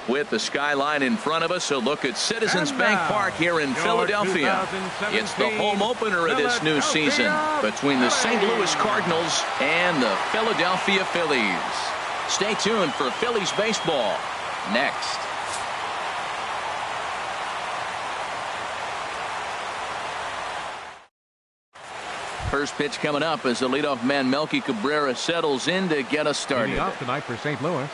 With the skyline in front of us, a look at Citizens Bank Park here in Philadelphia. It's the home opener of this new season between the St. Louis Cardinals and the Philadelphia Phillies. Stay tuned for Phillies baseball next. First pitch coming up as the leadoff man Melky Cabrera settles in to get us started. Leading off tonight for St. Louis.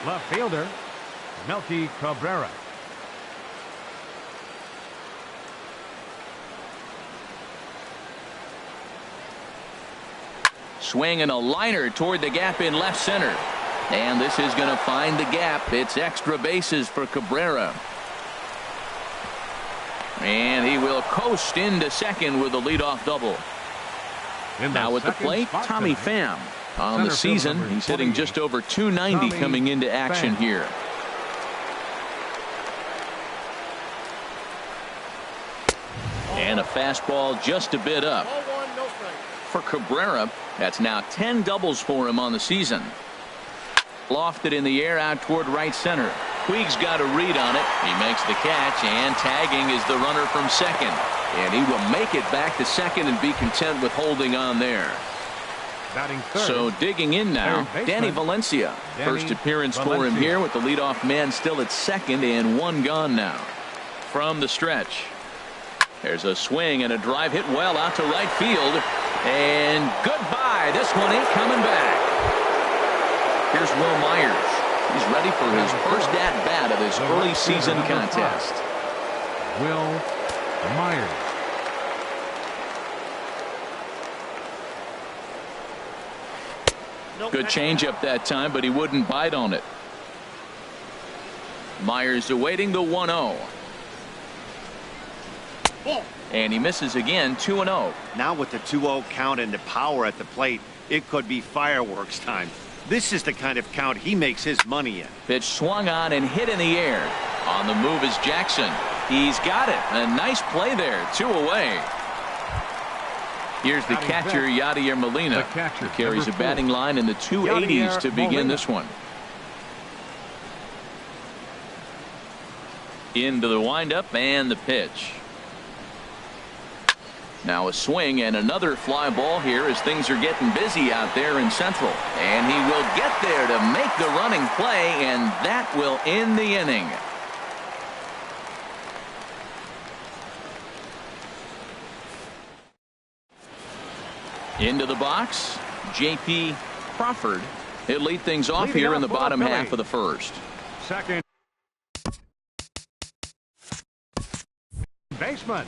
Left fielder, Melky Cabrera. Swing and a liner toward the gap in left center. And this is going to find the gap. It's extra bases for Cabrera. And he will coast into second with a leadoff double. Now at the plate, Tommy Pham. On the season, he's hitting just over 290 coming into action here. And a fastball just a bit up. For Cabrera, that's now 10 doubles for him on the season. Lofted in the air out toward right center. Puig's got a read on it. He makes the catch, and tagging is the runner from second. And he will make it back to second and be content with holding on there. So digging in now, Danny Valencia. First appearance for him here with the leadoff man still at second and one gone now. From the stretch. There's a swing and a drive hit well out to right field. And goodbye. This one ain't coming back. Here's Will Myers. He's ready for his first at-bat of this early season contest. Will Myers. Good changeup that time, but he wouldn't bite on it. Myers awaiting the 1-0. And he misses again, 2-0. Now with the 2-0 count and the power at the plate, it could be fireworks time. This is the kind of count he makes his money in. Pitch swung on and hit in the air. On the move is Jackson. He's got it. A nice play there. 2 away. Here's the catcher, Yadier Molina. He carries a batting line in the 280s to begin this one. Into the windup and the pitch. Now a swing and another fly ball here as things are getting busy out there in Central. And he will get there to make the running play, and that will end the inning. Into the box, J.P. Crawford. He'll lead things off here in the bottom half of the first. Second baseman,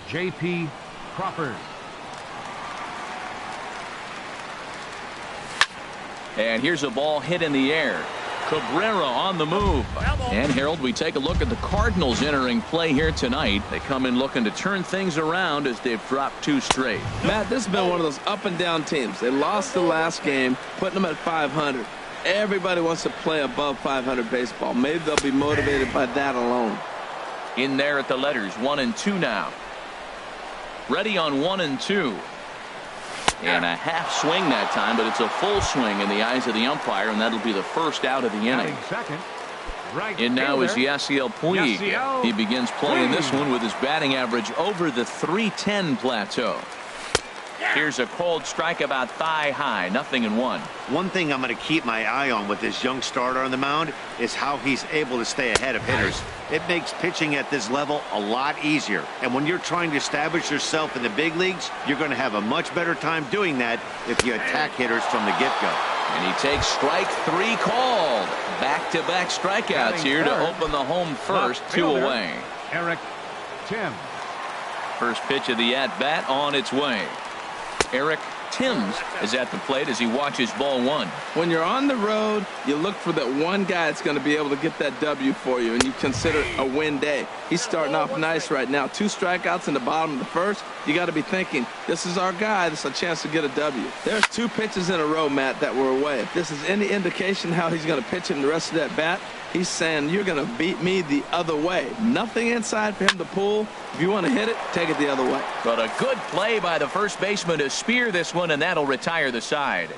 J.P. Crawford. And here's a ball hit in the air. Cabrera on the move. And Harold, we take a look at the Cardinals entering play here tonight. They come in looking to turn things around as they've dropped 2 straight. Matt, this has been one of those up and down teams. They lost the last game, putting them at 500. Everybody wants to play above 500 baseball. Maybe they'll be motivated by that alone. In there at the letters, 1-2 now. Ready on 1-2. And a half swing that time, but it's a full swing in the eyes of the umpire, and that'll be the first out of the inning. And now is Yasiel Puig. He begins playing this one with his batting average over the 310 plateau. Here's a cold strike about thigh high, 0-1. One thing I'm going to keep my eye on with this young starter on the mound is how he's able to stay ahead of hitters. It makes pitching at this level a lot easier. And when you're trying to establish yourself in the big leagues, you're going to have a much better time doing that if you attack hitters from the get-go. And he takes strike 3 called. Back-to-back strikeouts here to open the home first, 2 away. Eric Tim. First pitch of the at-bat on its way. Eric Timms is at the plate as he watches ball one. When you're on the road, you look for that one guy that's going to be able to get that W for you, and you consider a win day. He's starting off nice right now. 2 strikeouts in the bottom of the first. You got to be thinking, this is our guy. This is a chance to get a W. There's 2 pitches in a row, Matt, that were away. If this is any indication how he's going to pitch him the rest of that bat, he's saying, you're going to beat me the other way. Nothing inside for him to pull. If you want to hit it, take it the other way. But a good play by the first baseman to spear this one, and that'll retire the side.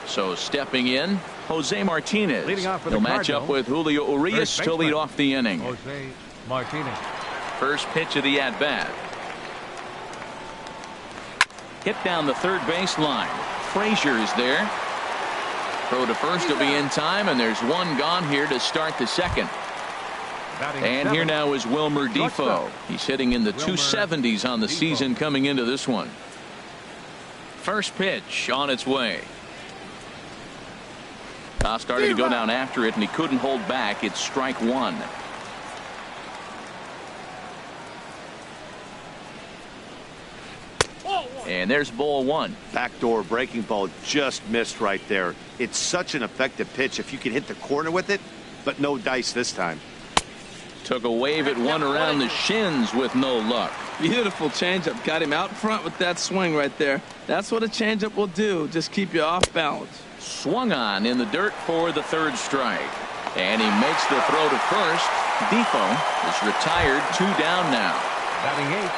So stepping in, Jose Martinez. Leading off for He'll the match up with Julio Urias to lead off the inning. Jose Martinez. First pitch of the at-bat. Hit down the third base line. Frazier is there. Throw to first will be in time, and there's one gone here to start the second. And here now is Wilmer Defoe. He's hitting in the 270s on the season coming into this one. First pitch on its way. Started to go down after it, and he couldn't hold back. It's strike one. And there's ball one. Backdoor breaking ball just missed right there. It's such an effective pitch if you can hit the corner with it, but no dice this time. Took a wave at one around the shins with no luck. Beautiful changeup. Got him out front with that swing right there. That's what a changeup will do. Just keep you off balance. Swung on in the dirt for the third strike. And he makes the throw to first. Defoe is retired. 2 down now. Batting 8.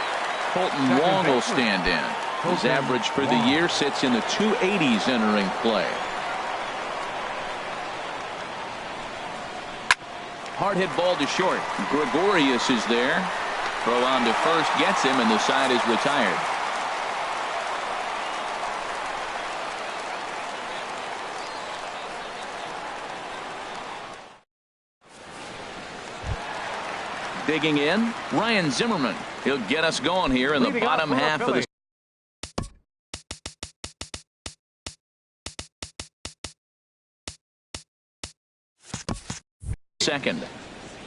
Colton Wong will stand in. His average for the year sits in the 280s entering play. Hard hit ball to short. Gregorius is there. Throw on to first gets him, and the side is retired. Digging in, Ryan Zimmerman. He'll get us going here in the bottom half of the second.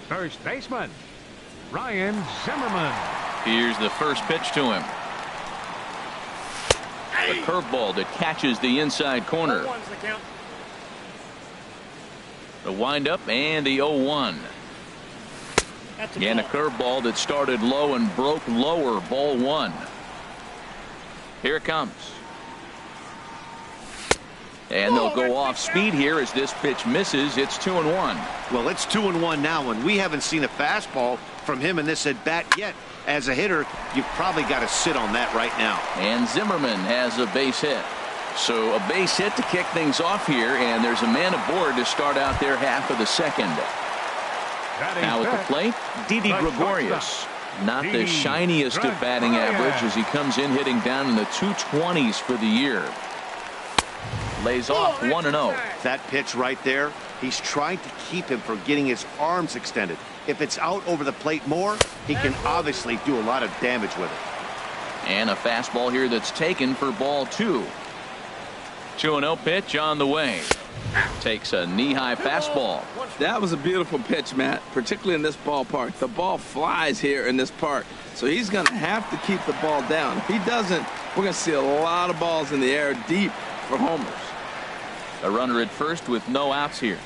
First baseman, Ryan Zimmerman. Here's the first pitch to him. A curveball that catches the inside corner. The windup and the 0-1. And a curveball that started low and broke lower. Ball one. Here it comes. And they'll go off speed here as this pitch misses. It's 2-1. Well, it's 2-1 now, and we haven't seen a fastball from him in this at bat yet. As a hitter, you've probably got to sit on that right now. And Zimmerman has a base hit. So a base hit to kick things off here, and there's a man aboard to start out their half of the second. Now at the plate, Didi Gregorius. Not the shiniest of batting average as he comes in hitting down in the 220s for the year. Lays off 1-0. That pitch right there, he's trying to keep him from getting his arms extended. If it's out over the plate more, he can obviously do a lot of damage with it. And a fastball here that's taken for ball 2. 2-0 pitch on the way. Takes a knee-high fastball. That was a beautiful pitch, Matt, particularly in this ballpark. The ball flies here in this park, so he's going to have to keep the ball down. If he doesn't, we're going to see a lot of balls in the air deep for homers. A runner at first with no outs here.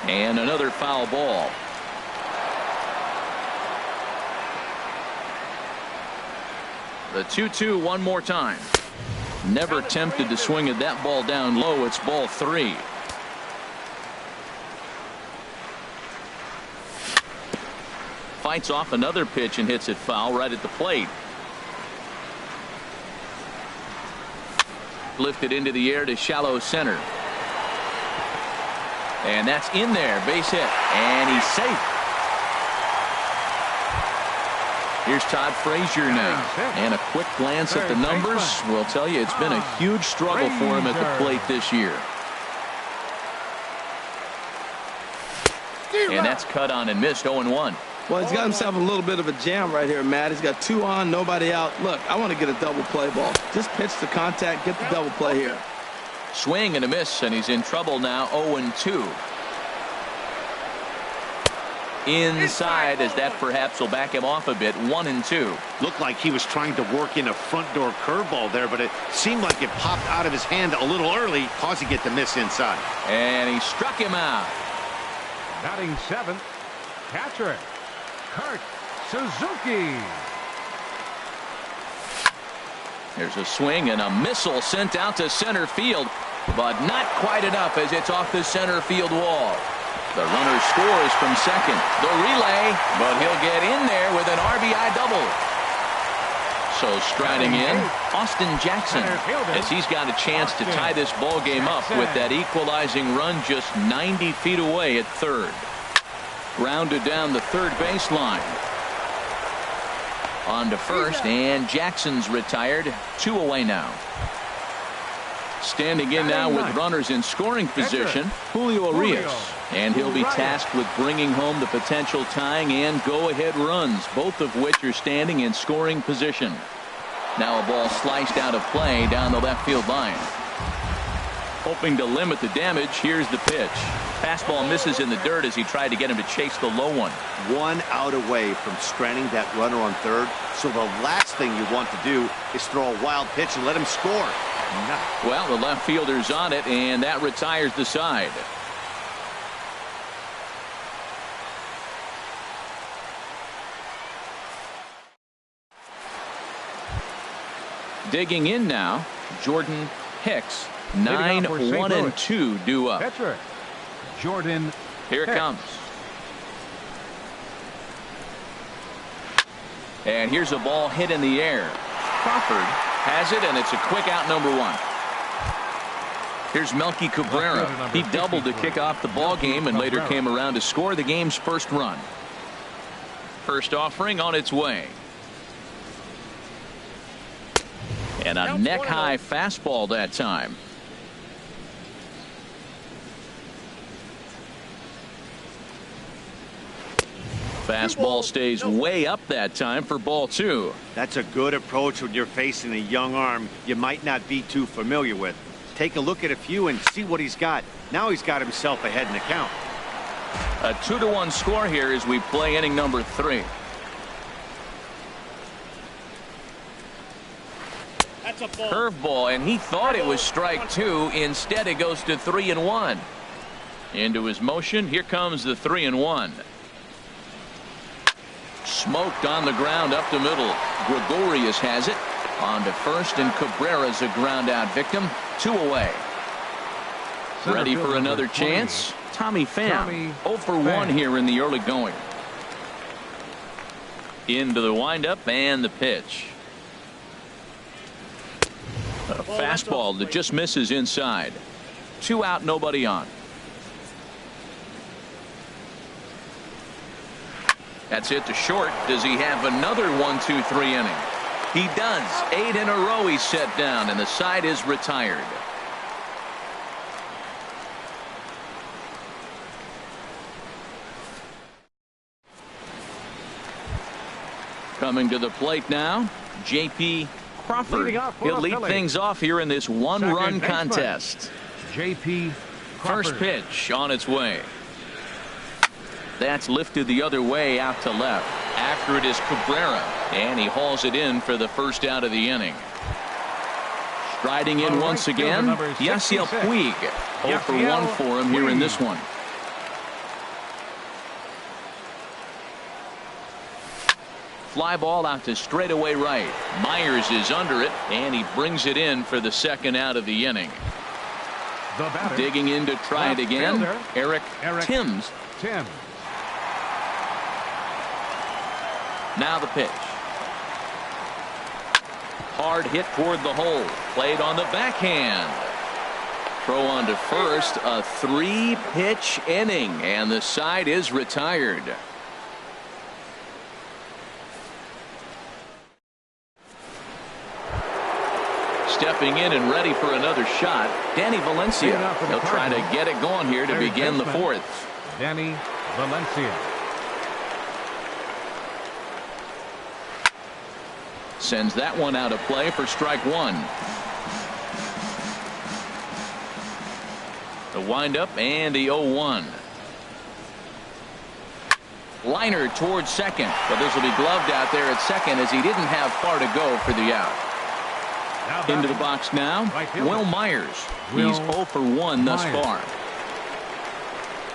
And another foul ball. The 2-2 one more time. Never tempted to swing at that ball down low. It's ball 3. Fights off another pitch and hits it foul right at the plate. Lifted into the air to shallow center. And that's in there. Base hit. And he's safe. Here's Todd Frazier now. And a quick glance at the numbers will tell you it's been a huge struggle for him at the plate this year. And that's cut on and missed. 0-1. Well, he's got himself a little bit of a jam right here, Matt. He's got 2 on, nobody out. Look, I want to get a double play ball. Just pitch the contact, get the double play here. Swing and a miss, and he's in trouble now. 0-2. inside, as that perhaps will back him off a bit. 1-2. Looked like he was trying to work in a front door curveball there, but it seemed like it popped out of his hand a little early, causing it to miss inside. And he struck him out. Batting seventh, catcher, Kurt Suzuki. There's a swing and a missile sent out to center field, but not quite enough as it's off the center field wall. The runner scores from second. The relay, but he'll get in there with an RBI double. So striding in, Austin Jackson, as he's got a chance to tie this ball game up with that equalizing run just 90 feet away at third. Grounded down the third baseline. On to first, and Jackson's retired. 2 away now. Standing in now with runners in scoring position, Julio Urias. And he'll be tasked with bringing home the potential tying and go-ahead runs, both of which are standing in scoring position. Now a ball sliced out of play down the left field line. Hoping to limit the damage, here's the pitch. Fastball misses in the dirt as he tried to get him to chase the low one. 1 out away from stranding that runner on third, so the last thing you want to do is throw a wild pitch and let him score. Well, the left fielder's on it, and that retires the side. Digging in now, Jordan Hicks. 9-1-2 due up. Catcher, Jordan. Here it comes. And here's a ball hit in the air. Crawford has it, and it's a quick out, number 1. Here's Melky Cabrera. He doubled to kick off the ball game and later came around to score the game's first run. First offering on its way. And a neck-high fastball that time. Fastball stays way up that time for ball 2. That's a good approach when you're facing a young arm you might not be too familiar with. Take a look at a few and see what he's got. Now he's got himself ahead in the count. A 2-1 score here as we play inning number 3. That's a ball. Curveball, and he thought it was strike 2. Instead, it goes to 3-1. Into his motion. Here comes the 3-1. Smoked on the ground up the middle. Gregorius has it. On to first, and Cabrera's a ground out victim. 2 away. Ready for another chance? Tommy Pham. 0 for 1 here in the early going. Into the windup and the pitch. A fastball that just misses inside. 2 out, nobody on. That's it to short. Does he have another 1-2-3 inning? He does. 8 in a row he's set down, and the side is retired. Coming to the plate now, J.P. Crawford. He'll lead things off here in this one-run contest. J.P. Crawford. First pitch on its way. That's lifted the other way out to left. After it is Cabrera, and he hauls it in for the first out of the inning. Striding in once again, Yasiel Puig. 0 for 1 for him here in this one. Fly ball out to straightaway right. Myers is under it, and he brings it in for the second out of the inning. Digging in to try it again, Eric Timms. Now the pitch. Hard hit toward the hole. Played on the backhand. Throw on to first. A 3-pitch inning, and the side is retired. Stepping in and ready for another shot, Danny Valencia. He'll try to get it going here to begin the 4th. Danny Valencia. Sends that one out of play for strike 1. The windup and the 0-1. Liner towards second, but this will be gloved out there at second as he didn't have far to go for the out. Into the box now, Will Myers. He's 0 for 1 thus far.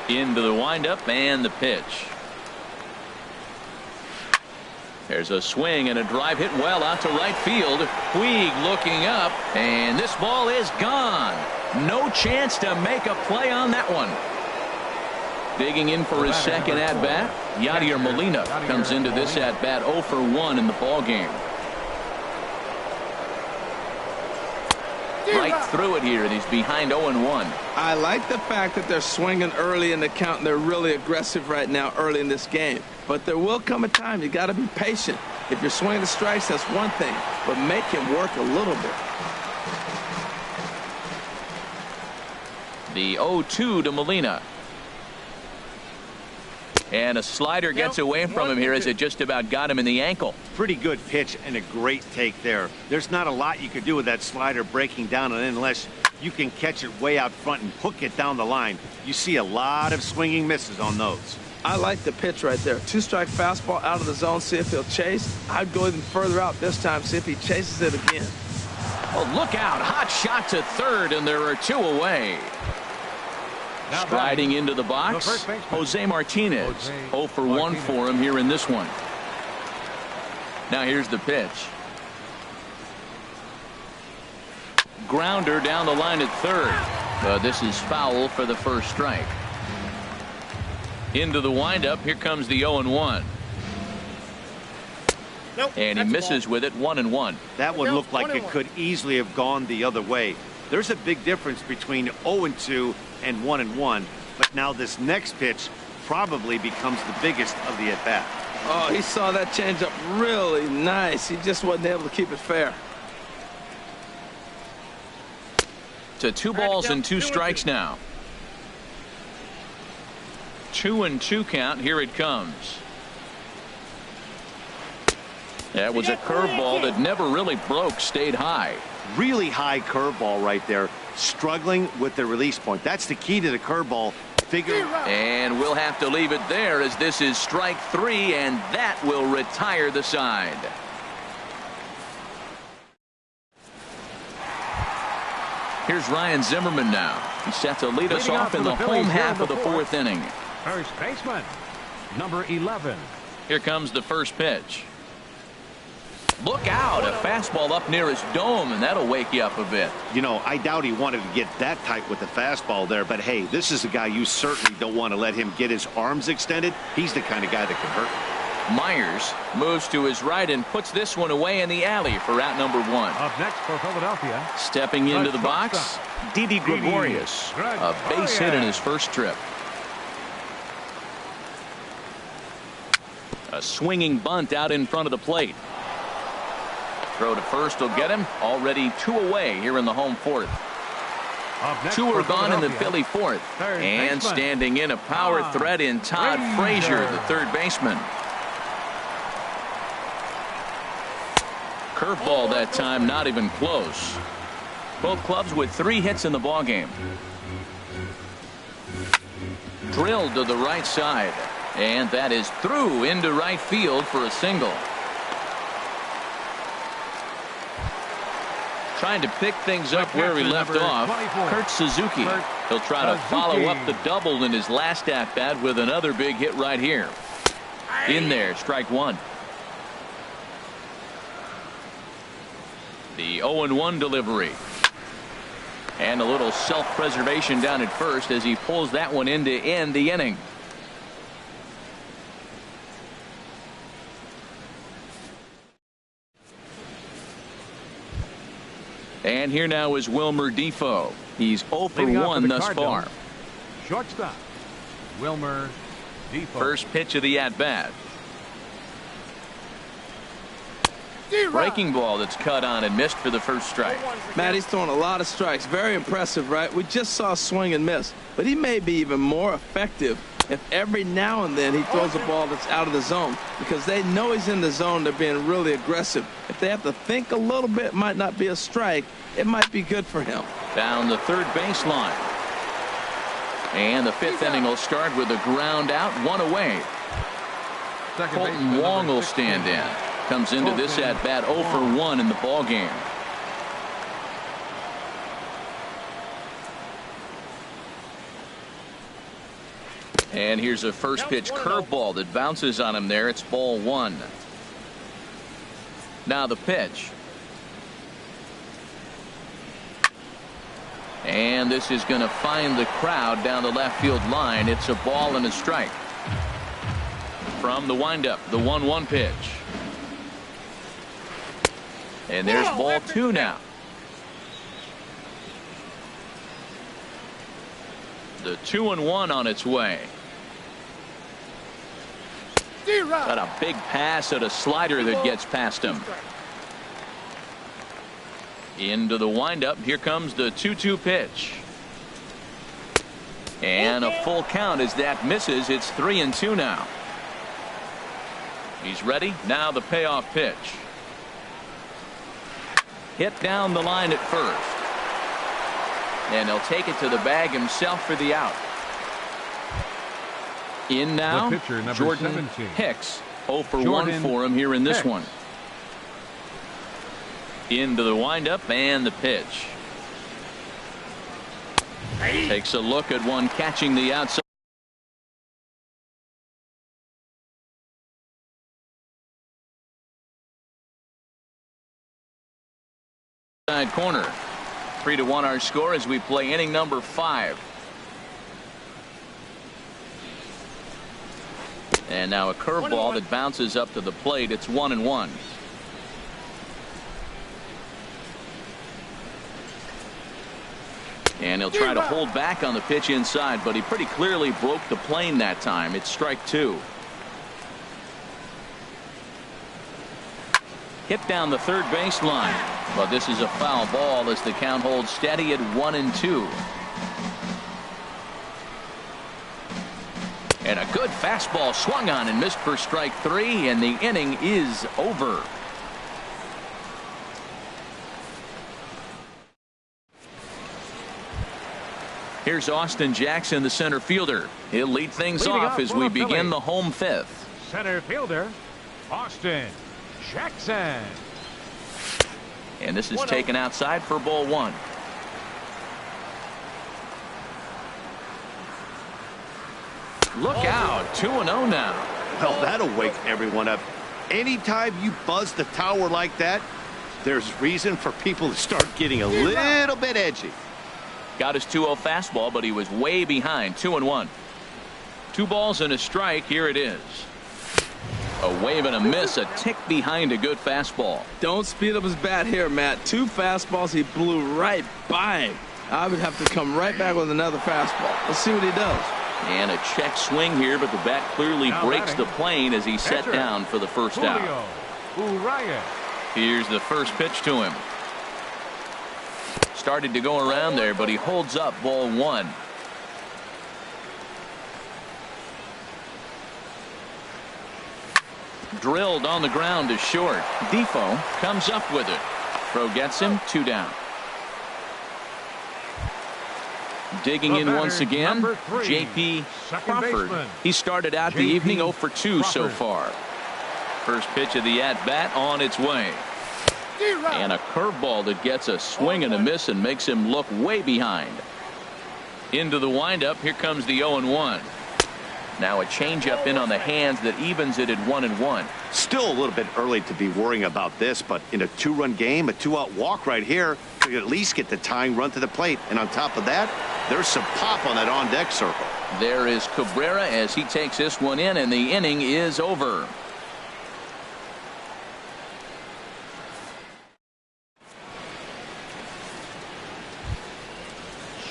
Into the windup and the pitch. There's a swing and a drive hit well out to right field. Puig looking up, and this ball is gone. No chance to make a play on that one. Digging in for his second at-bat, Yadier Molina comes into this at-bat 0 for 1 in the ballgame. Right through it here, and he's behind 0-1. I like the fact that they're swinging early in the count, and they're really aggressive right now early in this game. But there will come a time you got to be patient. If you're swinging the strikes, that's one thing, but make him work a little bit. The 0-2 to Molina. And a slider gets away from him here as it just about got him in the ankle. Pretty good pitch and a great take there. There's not a lot you could do with that slider breaking down, and unless you can catch it way out front and hook it down the line, you see a lot of swinging misses on those. I like the pitch right there. 2-strike fastball out of the zone, see if he'll chase. I'd go even further out this time, see if he chases it again. Oh, look out. Hot shot to third, and there are 2 away. Striding into the box, Jose Martinez. 0 for 1 for him here in this one. Now here's the pitch. Grounder down the line at third. This is foul for the first strike. Into the windup. Here comes the 0-1. Nope, and he misses with it. 1-1. That one looked like it could easily have gone the other way. There's a big difference between 0-2 and 1-1, but now this next pitch probably becomes the biggest of the at-bat. Oh, he saw that changeup really nice. He just wasn't able to keep it fair. To 2 balls and 2 strikes now. 2-2 count. Here it comes. That was a curveball that never really broke, stayed high. Really high curveball right there, struggling with the release point. That's the key to the curveball. And we'll have to leave it there as this is strike 3, and that will retire the side. Here's Ryan Zimmerman now. He's set to lead us off in the home half of the 4th inning. First baseman, number 11. Here comes the first pitch. Look out, a fastball up near his dome, and that'll wake you up a bit. You know, I doubt he wanted to get that tight with the fastball there, but hey, this is a guy you certainly don't want to let him get his arms extended. He's the kind of guy that can hurt. Myers moves to his right and puts this one away in the alley for out number 1. Up next for Philadelphia. Stepping into the box, Didi Gregorius, a base hit in his first trip. A swinging bunt out in front of the plate. Throw to first will get him. Already 2 away here in the home 4th. 2 are gone in the Philly 4th. And standing in a power threat in Todd Frazier, the third baseman. Curveball that time, not even close. Both clubs with 3 hits in the ballgame. Drilled to the right side. And that is through into right field for a single. Trying to pick things up where he left off. Kurt Suzuki. He'll try to follow up the double in his last at-bat with another big hit right here. In there, strike 1. The 0-1 delivery. And a little self-preservation down at first as he pulls that one in to end the inning. And here now is Wilmer Defoe. He's 0 for 1 thus far. Shortstop, Wilmer Defoe. First pitch of the at-bat. Breaking ball that's cut on and missed for the first strike. Matt, he's throwing a lot of strikes. Very impressive, right? We just saw swing and miss. But he may be even more effective if every now and then he throws a ball that's out of the zone, because they know he's in the zone. They're being really aggressive. If they have to think a little bit, it might not be a strike. It might be good for him. Down the third baseline. And the 5th inning will start with a ground out, 1 away. Colton Wong will stand in. Comes into this at bat 0 for 1 in the ball game. And here's a first pitch curveball that bounces on him there. It's ball 1. Now the pitch. And this is going to find the crowd down the left field line. It's a ball and a strike. From the windup, the 1-1 pitch. And there's ball 2 now. The 2-1 on its way. Got a big pass at a slider that gets past him. Into the windup. Here comes the 2-2 pitch. And a full count as that misses. It's 3-2 now. He's ready. Now the payoff pitch. Hit down the line at first. And he'll take it to the bag himself for the out. In now, pitcher, Jordan 17. Hicks. 0 for 1 for him here in this one. Into the windup and the pitch. Takes a look at one catching the outside corner. 3-1 our score as we play inning number 5. And now a curveball that bounces up to the plate. It's 1-1. And he'll try to hold back on the pitch inside, but he pretty clearly broke the plane that time. It's strike 2. Hit down the third base line, but this is a foul ball as the count holds steady at 1-2. And a good fastball swung on and missed for strike 3, and the inning is over. Here's Austin Jackson, the center fielder. He'll lead things off as we begin the home 5th. Center fielder, Austin Jackson. And this is taken outside for ball 1. Look out, 2-0 now. Well, that'll wake everyone up. Anytime you buzz the tower like that, there's reason for people to start getting a little bit edgy. Got his 2-0 fastball, but he was way behind. 2-1. 2 balls and a strike. Here it is. A wave and a miss, a tick behind a good fastball. Don't speed up his bat here, Matt. 2 fastballs, he blew right by him. I would have to come right back with another fastball. Let's see what he does. And a check swing here, but the bat clearly breaks the plane as he set down for the first out. Here's the first pitch to him. Started to go around there, but he holds up ball 1. Drilled on the ground to short. Defoe comes up with it. Throw gets him. 2 down. Digging in once again, J.P. Crawford. He started out the evening 0 for 2 so far. First pitch of the at-bat on its way. And a curveball that gets a swing and a miss and makes him look way behind. Into the windup. Here comes the 0-1. Now a changeup in on the hands that evens it at 1-1. Still a little bit early to be worrying about this, but in a 2-run game, a 2-out walk right here could at least get the tying run to the plate. And on top of that, there's some pop on that on-deck circle. There is Cabrera as he takes this one in, and the inning is over.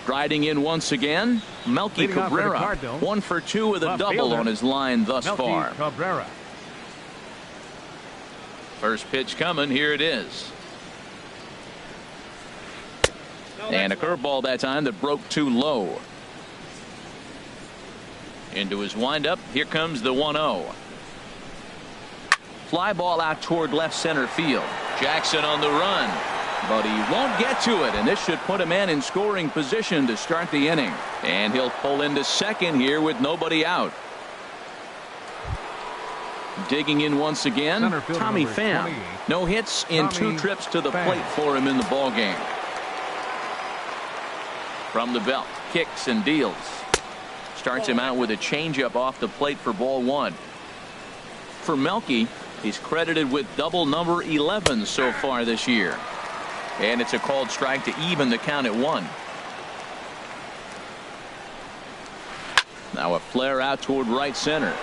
Striding in once again, Melky Cabrera. 1 for 2 with a double on his line thus far. Cabrera. First pitch coming. Here it is. And a curveball that time that broke too low. Into his windup. Here comes the 1-0. Fly ball out toward left center field. Jackson on the run. But he won't get to it, and this should put a man in scoring position to start the inning. And he'll pull into second here with nobody out. Digging in once again, Center fielder Tommy number Pham. 28. No hits in 2 Tommy trips to the Pham. plate for him in the ball game. From the belt, kicks and deals. Starts him out with a changeup off the plate for ball 1. For Melky, he's credited with double number 11 so far this year. And it's a called strike to even the count at 1. Now a flare out toward right center.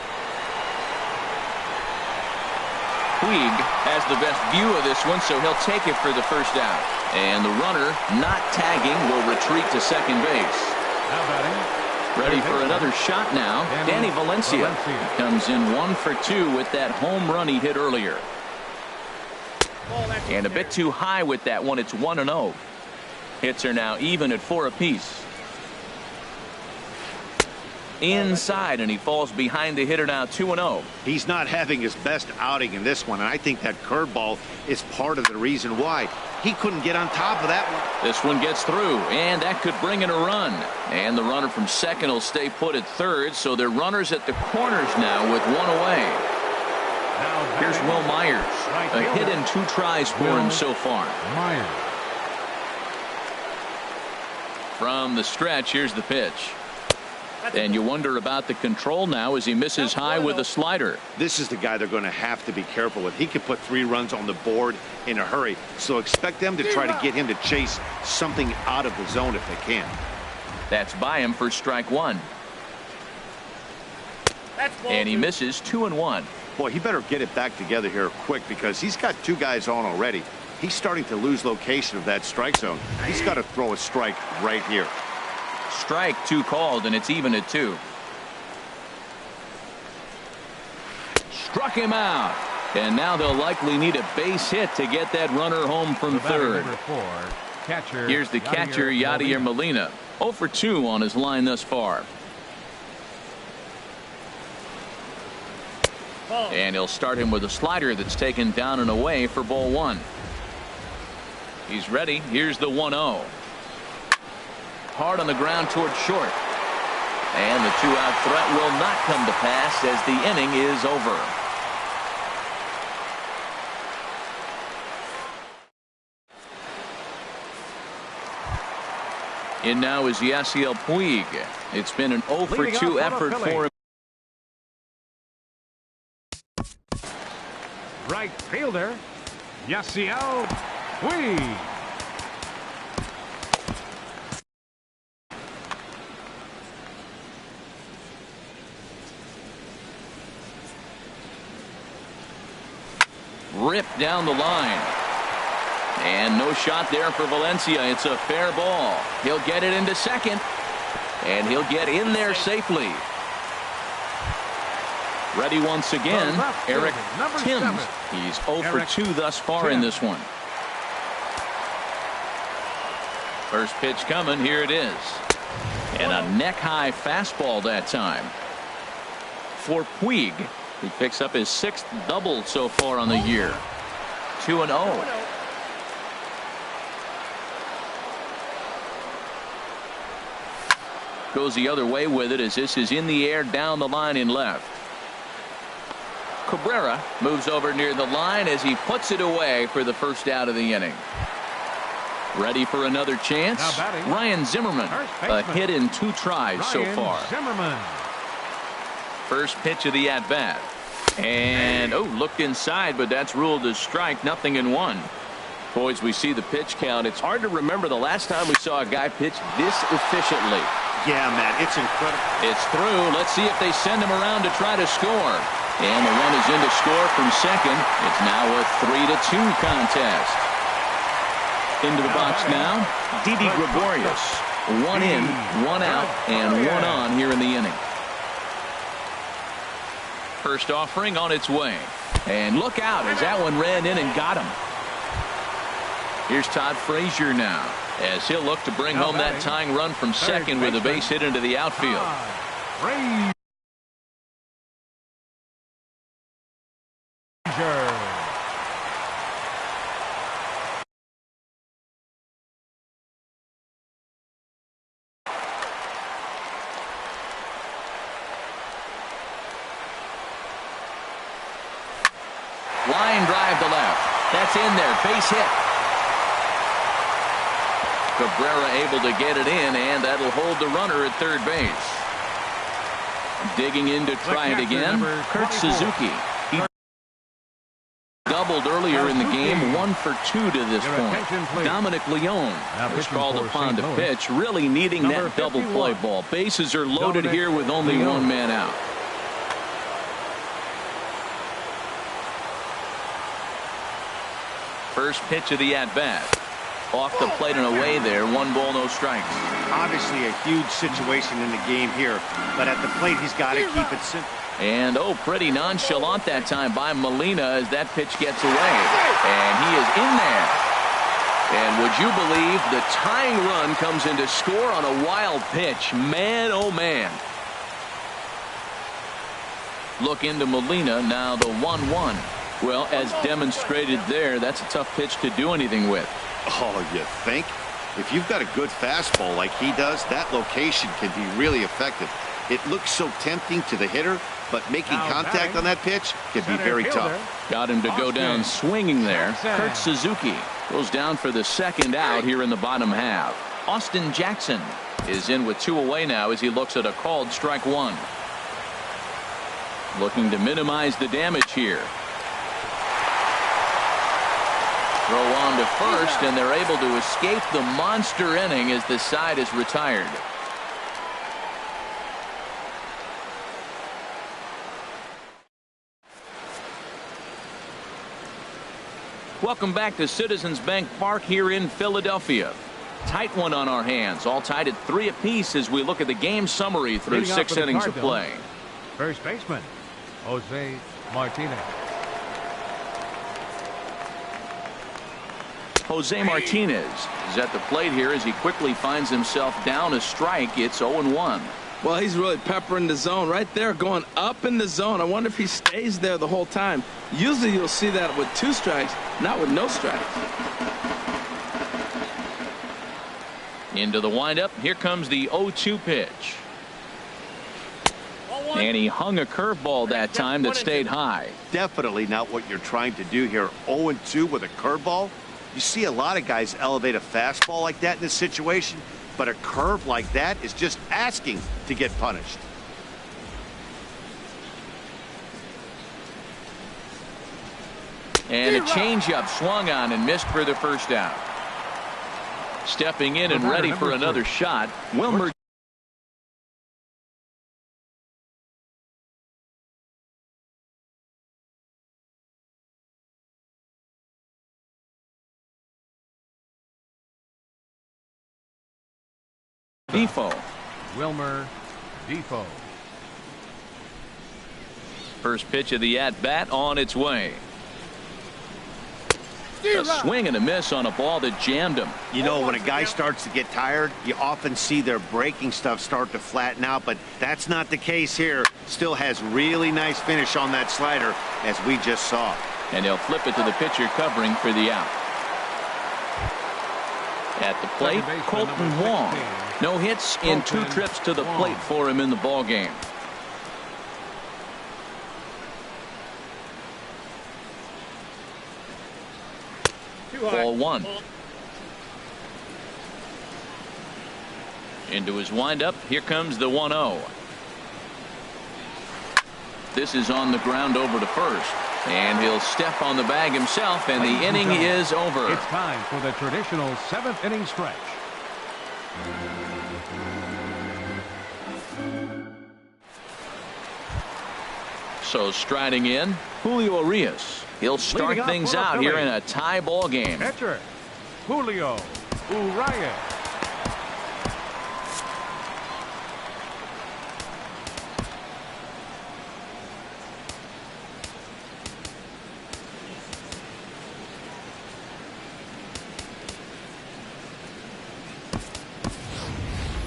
Puig has the best view of this one, so he'll take it for the first out. And the runner, not tagging, will retreat to second base. Now batting. Ready for another shot now. Danny Valencia comes in 1 for 2 with that home run he hit earlier. And a bit too high with that one. It's 1-0. Hits are now even at 4 apiece. Inside, and he falls behind the hitter now 2-0. He's not having his best outing in this one, and I think that curveball is part of the reason why. He couldn't get on top of that one. This one gets through, and that could bring in a run. And the runner from second will stay put at third, so they're runners at the corners now with 1 away. Here's Will Myers. A hit in 2 tries for him so far. Myers. From the stretch, here's the pitch. And you wonder about the control now as he misses high with a slider. This is the guy they're going to have to be careful with. He could put 3 runs on the board in a hurry, so expect them to try to get him to chase something out of the zone if they can. That's by him for strike 1. And he misses 2-1. Boy, he better get it back together here quick because he's got 2 guys on already. He's starting to lose location of that strike zone. He's got to throw a strike right here. Strike 2 called, and it's even at 2. Struck him out. And now they'll likely need a base hit to get that runner home from third. Here's the catcher, Yadier Molina. 0 for 2 on his line thus far. And he'll start him with a slider that's taken down and away for ball 1. He's ready. Here's the 1-0. Hard on the ground toward short. And the 2-out threat will not come to pass as the inning is over. In now is Yasiel Puig. It's been an 0 for 2 effort for him. Right fielder, Yasiel Puig. Ripped down the line. And no shot there for Valencia. It's a fair ball. He'll get it into second. And he'll get in there safely. Ready once again, Eric Timms. He's 0 for 2 thus far in this one. First pitch coming. Here it is. And a neck-high fastball that time. For Puig, he picks up his 6th double so far on the year. 2-0. Goes the other way with it as this is in the air down the line in left. Cabrera moves over near the line as he puts it away for the first out of the inning. Ready for another chance. Ryan Zimmerman. A hit in 2 tries so far. First pitch of the at-bat. And, looked inside, but that's ruled as strike. 0-1. Boys, we see the pitch count. It's hard to remember the last time we saw a guy pitch this efficiently. Yeah, man, it's incredible. It's through. Let's see if they send him around to try to score. And the run is in to score from second. It's now a 3-2 contest. Into the box now, Didi Gregorius. 1 in, 1 out, and 1 on here in the inning. First offering on its way. And look out as that one ran in and got him. Here's Todd Frazier now as he'll look to bring home that tying run from second with a base hit into the outfield. Frazier. Line drive to left. That's in there. Base hit. Cabrera able to get it in, and that'll hold the runner at third base. Digging in to try it again, Kurt Suzuki. He doubled earlier in the game, 1 for 2 to this point. Dominic Leone was called upon to pitch, really needing that double play ball. Bases are loaded here with only one man out. First pitch of the at-bat. Off the plate and away there. 1 ball, no strikes. Obviously a huge situation in the game here, but at the plate he's got to keep it simple. And pretty nonchalant that time by Molina as that pitch gets away. And he is in there. And would you believe the tying run comes in to score on a wild pitch? Man, oh man. Look into Molina now, the 1-1. Well, as demonstrated there, that's a tough pitch to do anything with. Oh, you think? If you've got a good fastball like he does, that location can be really effective. It looks so tempting to the hitter, but making contact on that pitch can be very tough. Got him to go down swinging there. Kurt Suzuki goes down for the second out here in the bottom half. Austin Jackson is in with 2 away now as he looks at a called strike 1. Looking to minimize the damage here. Throw on to first, and they're able to escape the monster inning as the side is retired. Welcome back to Citizens Bank Park here in Philadelphia. Tight one on our hands, all tied at 3 apiece as we look at the game summary through 6 innings of play. First baseman, Jose Martinez. Jose Martinez is at the plate here as he quickly finds himself down a strike. It's 0-1. Well, he's really peppering the zone right there, going up in the zone. I wonder if he stays there the whole time. Usually you'll see that with 2 strikes, not with no strikes. Into the windup. Here comes the 0-2 pitch. And he hung a curveball that time that stayed high. Definitely not what you're trying to do here. 0-2 with a curveball. You see a lot of guys elevate a fastball like that in this situation, but a curve like that is just asking to get punished. And a changeup swung on and missed for the first out. Stepping in and ready for another shot, Wilmer. Defoe. Wilmer Defoe. First pitch of the at-bat on its way. A swing and a miss on a ball that jammed him. You know, when a guy starts to get tired, you often see their breaking stuff start to flatten out, but that's not the case here. Still has really nice finish on that slider, as we just saw. And he'll flip it to the pitcher covering for the out. At the plate, Colton Wong. No hits in 2 trips to the plate for him in the ball game. Ball 1. Into his windup. Here comes the 1-0. This is on the ground over to first. And he'll step on the bag himself, and the inning is over. It's time for the traditional 7th inning stretch. So striding in, Julio Urias. He'll start things out here in a tie ball game. Catcher, Julio Urias.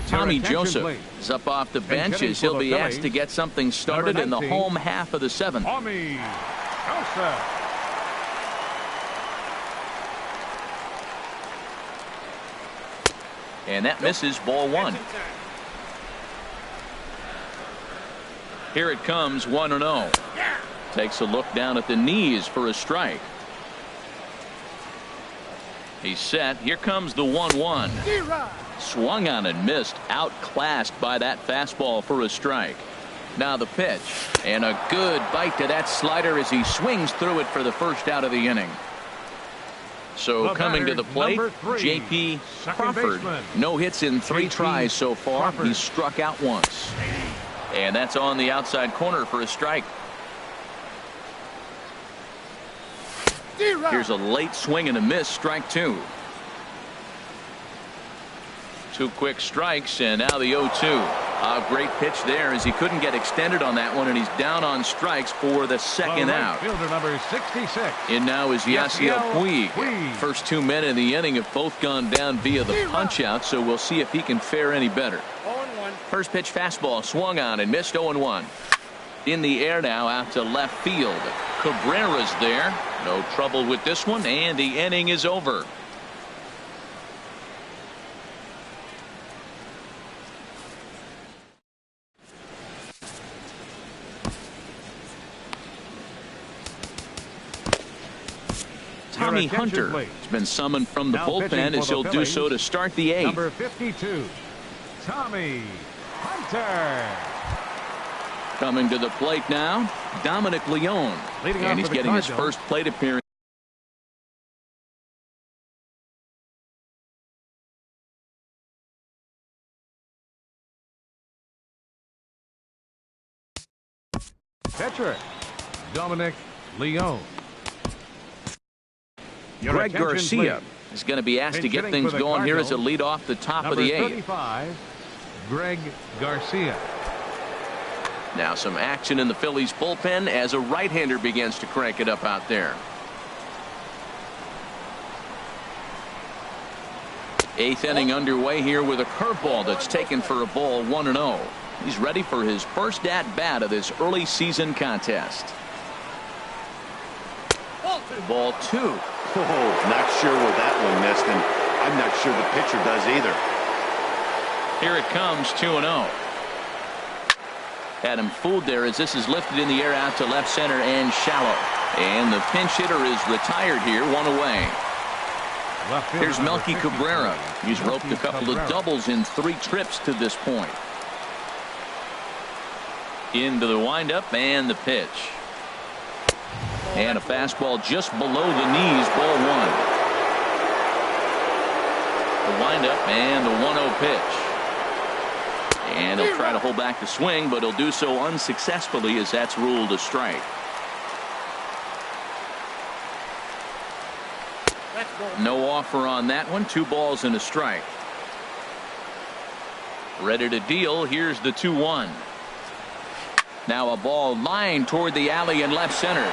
Tommy Joseph is up off the bench as he'll be asked to get something started in the home half of the 7th. Tommy Joseph. And that misses, ball 1. Here it comes, 1-0. Takes a look down at the knees for a strike. He's set. Here comes the 1-1. Swung on and missed. Outclassed by that fastball for a strike. Now the pitch. And a good bite to that slider as he swings through it for the first out of the inning. So coming to the plate, J.P. Crawford. No hits in 3 tries so far. He's struck out once. And that's on the outside corner for a strike. Here's a late swing and a miss. Strike 2. 2 quick strikes, and now the 0-2. A great pitch there as he couldn't get extended on that one, and he's down on strikes for the second out. Fielder number 66. In now is Yasiel Puig. First 2 men in the inning have both gone down via the punch out, so we'll see if he can fare any better. 0-1. First pitch fastball swung on and missed. 0-1. In the air now out to left field. Cabrera's there. No trouble with this one, and the inning is over. Tommy Hunter has been summoned from the bullpen as he'll do so to start the 8th. Number 52, Tommy Hunter. Coming to the plate now, Dominic Leone. And he's getting his first plate appearance. Catcher, Dominic Leone. Greg Garcia is going to be asked to get things going here as a lead off the top of the 8th. 35, Greg Garcia. Now some action in the Phillies bullpen as a right-hander begins to crank it up out there. 8th inning underway here with a curveball that's taken for a ball. 1-0. He's ready for his first at-bat of this early season contest. Ball 2. Oh, not sure where that one missed, and I'm not sure the pitcher does either. Here it comes, 2-0. Had him fooled there as this is lifted in the air out to left center and shallow. And the pinch hitter is retired here, 1 away. Here's Melky Cabrera. He's roped a couple of doubles in 3 trips to this point. Into the windup and the pitch. And a fastball just below the knees, ball 1. The windup and the 1-0 pitch. And he'll try to hold back the swing, but he'll do so unsuccessfully as that's ruled a strike. No offer on that one. 2 balls and a strike. Ready to deal. Here's the 2-1. Now a ball lined toward the alley in left center.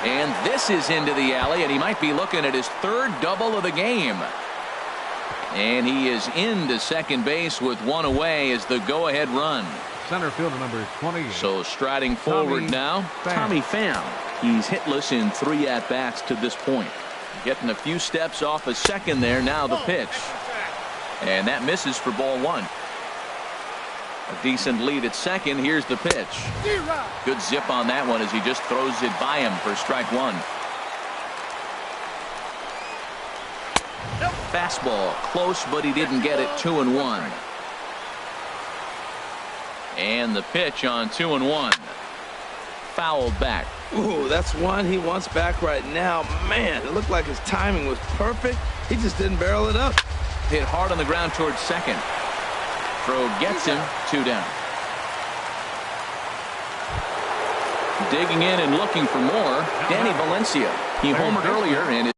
And this is into the alley, and he might be looking at his 3rd double of the game. And he is into second base with 1 away as the go-ahead run. Center fielder number 28. So striding forward now, Tommy Pham. He's hitless in 3 at-bats to this point. Getting a few steps off a second there. Now the pitch. And that misses for ball 1. A decent lead at second. Here's the pitch. Good zip on that one as he just throws it by him for strike 1. Fastball close, but he didn't get it. 2-1. And the pitch on 2-1. Fouled back. Ooh, that's one he wants back right now. Man, it looked like his timing was perfect. He just didn't barrel it up. Hit hard on the ground towards second. Throw gets him. 2 down. Digging in and looking for more, Danny Valencia. He homered earlier and is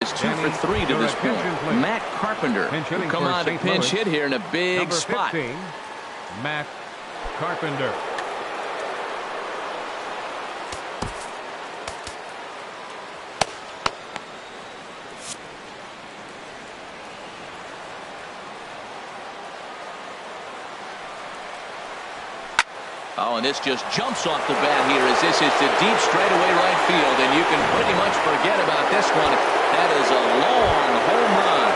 2 for 3 to this point. Matt Carpenter will come on to pinch hit here in a big spot. 15, Matt Carpenter. Oh, and this just jumps off the bat here as this is to deep straightaway right field, and you can pretty much forget about this one. That is a long home run.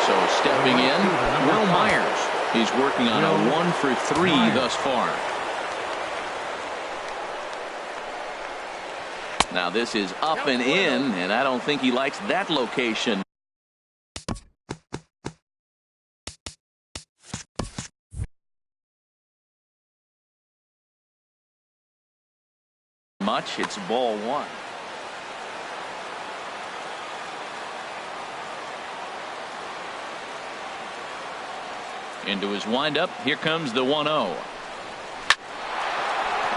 So stepping in, Will Myers. He's working on a 1-for-3 thus far. Now this is up and in, and I don't think he likes that location. Much. It's ball one. Into his windup. Here comes the 1-0.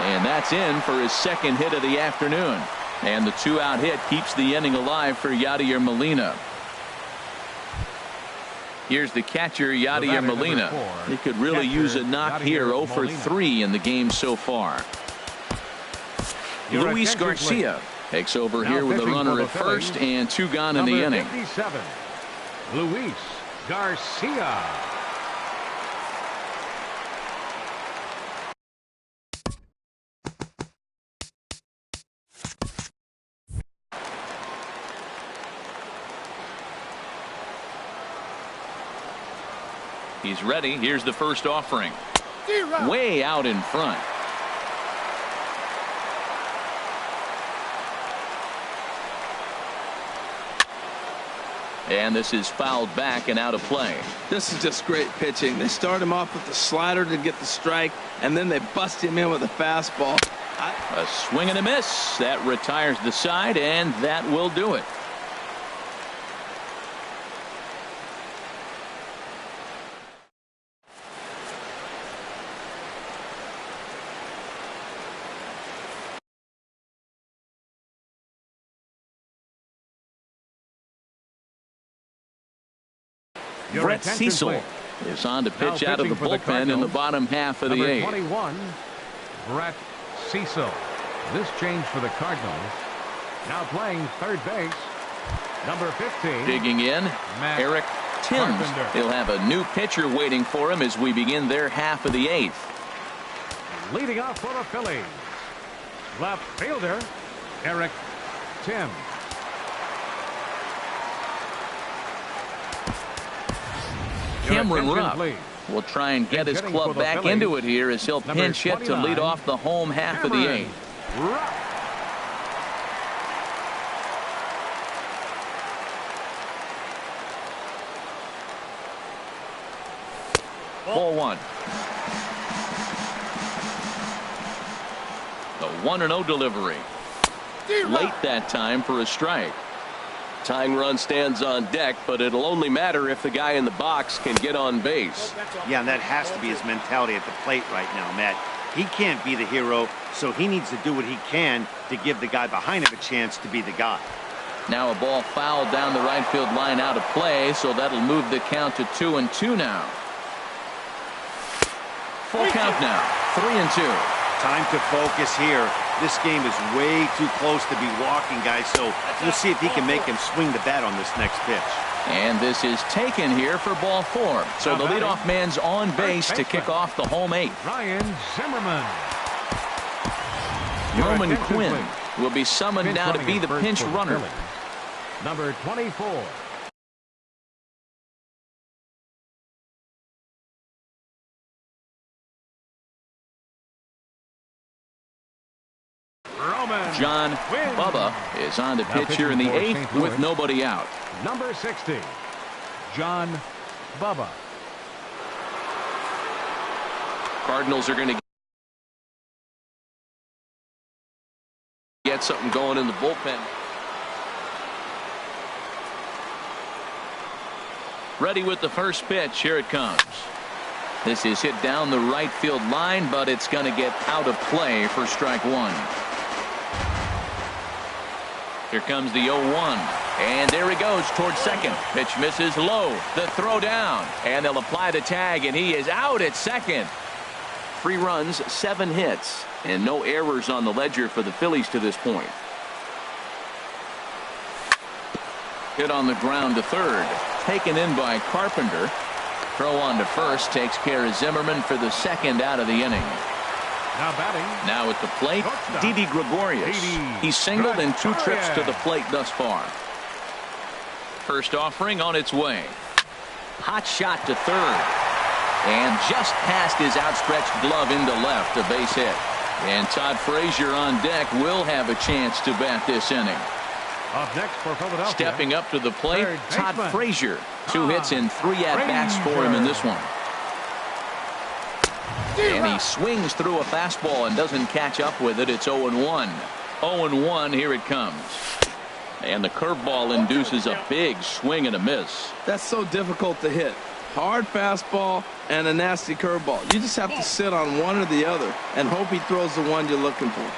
And that's in for his second hit of the afternoon. And the 2-out hit keeps the inning alive for Yadier Molina. Here's the catcher, Yadier Molina. He could really use a knock here. 0-for-3 in the game so far. Luis Garcia takes over here with a runner at first and 2 gone in the inning. 57, Luis Garcia. He's ready. Here's the first offering. Way out in front. And this is fouled back and out of play. This is just great pitching. They start him off with the slider to get the strike, and then they bust him in with a fastball. A swing and a miss. That retires the side, and that will do it. Brett Cecil is on to pitch out of the bullpen in the bottom half of the eighth. 21, Brett Cecil. This change for the Cardinals. Now playing third base, number 15. Digging in, Eric Timms. Carpenter. He'll have a new pitcher waiting for him as we begin their half of the eighth. Leading off for the Phillies, left fielder Eric Timms. Cameron Rupp will try and get his club back into it here as he'll pinch hit to lead off the home half of the eighth. Ball one. The 1-0 delivery. Late that time for a strike. Tying run stands on deck, but it'll only matter if the guy in the box can get on base. Yeah, and that has to be his mentality at the plate right now, Matt. He can't be the hero, so he needs to do what he can to give the guy behind him a chance to be the guy. Now a ball fouled down the right field line out of play, so that'll move the count to 2-2 now. Full count now, 3-2. Time to focus here. This game is way too close to be walking, guys, so we'll see if he can make him swing the bat on this next pitch. And this is taken here for ball 4. So the leadoff man's on base to kick off the home eighth. Ryan Zimmerman. Roman Quinn will be summoned now to be the pinch runner. Number 24. John Bubba is on to pitch here in the eighth with nobody out. Number 60, John Bubba. Cardinals are going to get something going in the bullpen. Ready with the first pitch. Here it comes. This is hit down the right field line, but it's going to get out of play for strike one. Here comes the 0-1. And there he goes towards second. Pitch misses low. The throw down. And they'll apply the tag, and he is out at second. 3 runs, 7 hits, and no errors on the ledger for the Phillies to this point. Hit on the ground to third. Taken in by Carpenter. Throw on to first takes care of Zimmerman for the second out of the inning. Now batting. Now at the plate, Didi Gregorius. He's singled in 2 trips to the plate thus far. First offering on its way. Hot shot to third. And just past his outstretched glove into left, a base hit. And Todd Frazier on deck will have a chance to bat this inning. Up next for Philadelphia. Stepping up to the plate, Todd Frazier. 2 hits and 3 at-bats for him in this one. And he swings through a fastball and doesn't catch up with it. It's 0-1. 0-1, here it comes. And the curveball induces a big swing and a miss. That's so difficult to hit. Hard fastball and a nasty curveball. You just have to sit on one or the other and hope he throws the one you're looking for.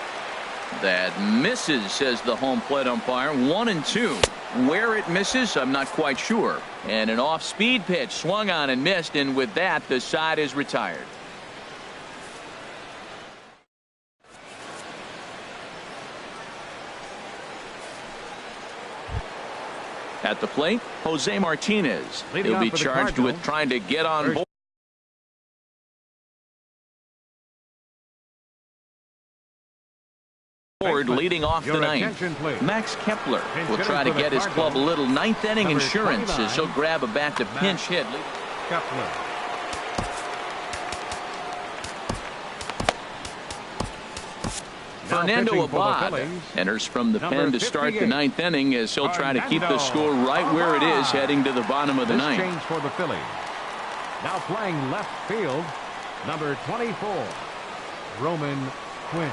That misses, says the home plate umpire. 1-2. Where it misses, I'm not quite sure. And an off-speed pitch swung on and missed, and with that, the side is retired. At the plate, Jose Martinez. He'll be charged with trying to get on board. Leading off the ninth, Max Kepler will try to get his club a little ninth inning insurance as he'll grab a bat to pinch hit. Kepler. Fernando Abad enters from the pen to start the ninth inning as he'll try to keep the score right where it is heading to the bottom of the ninth. Change for the Phillies. Now playing left field, number 24, Roman Quinn.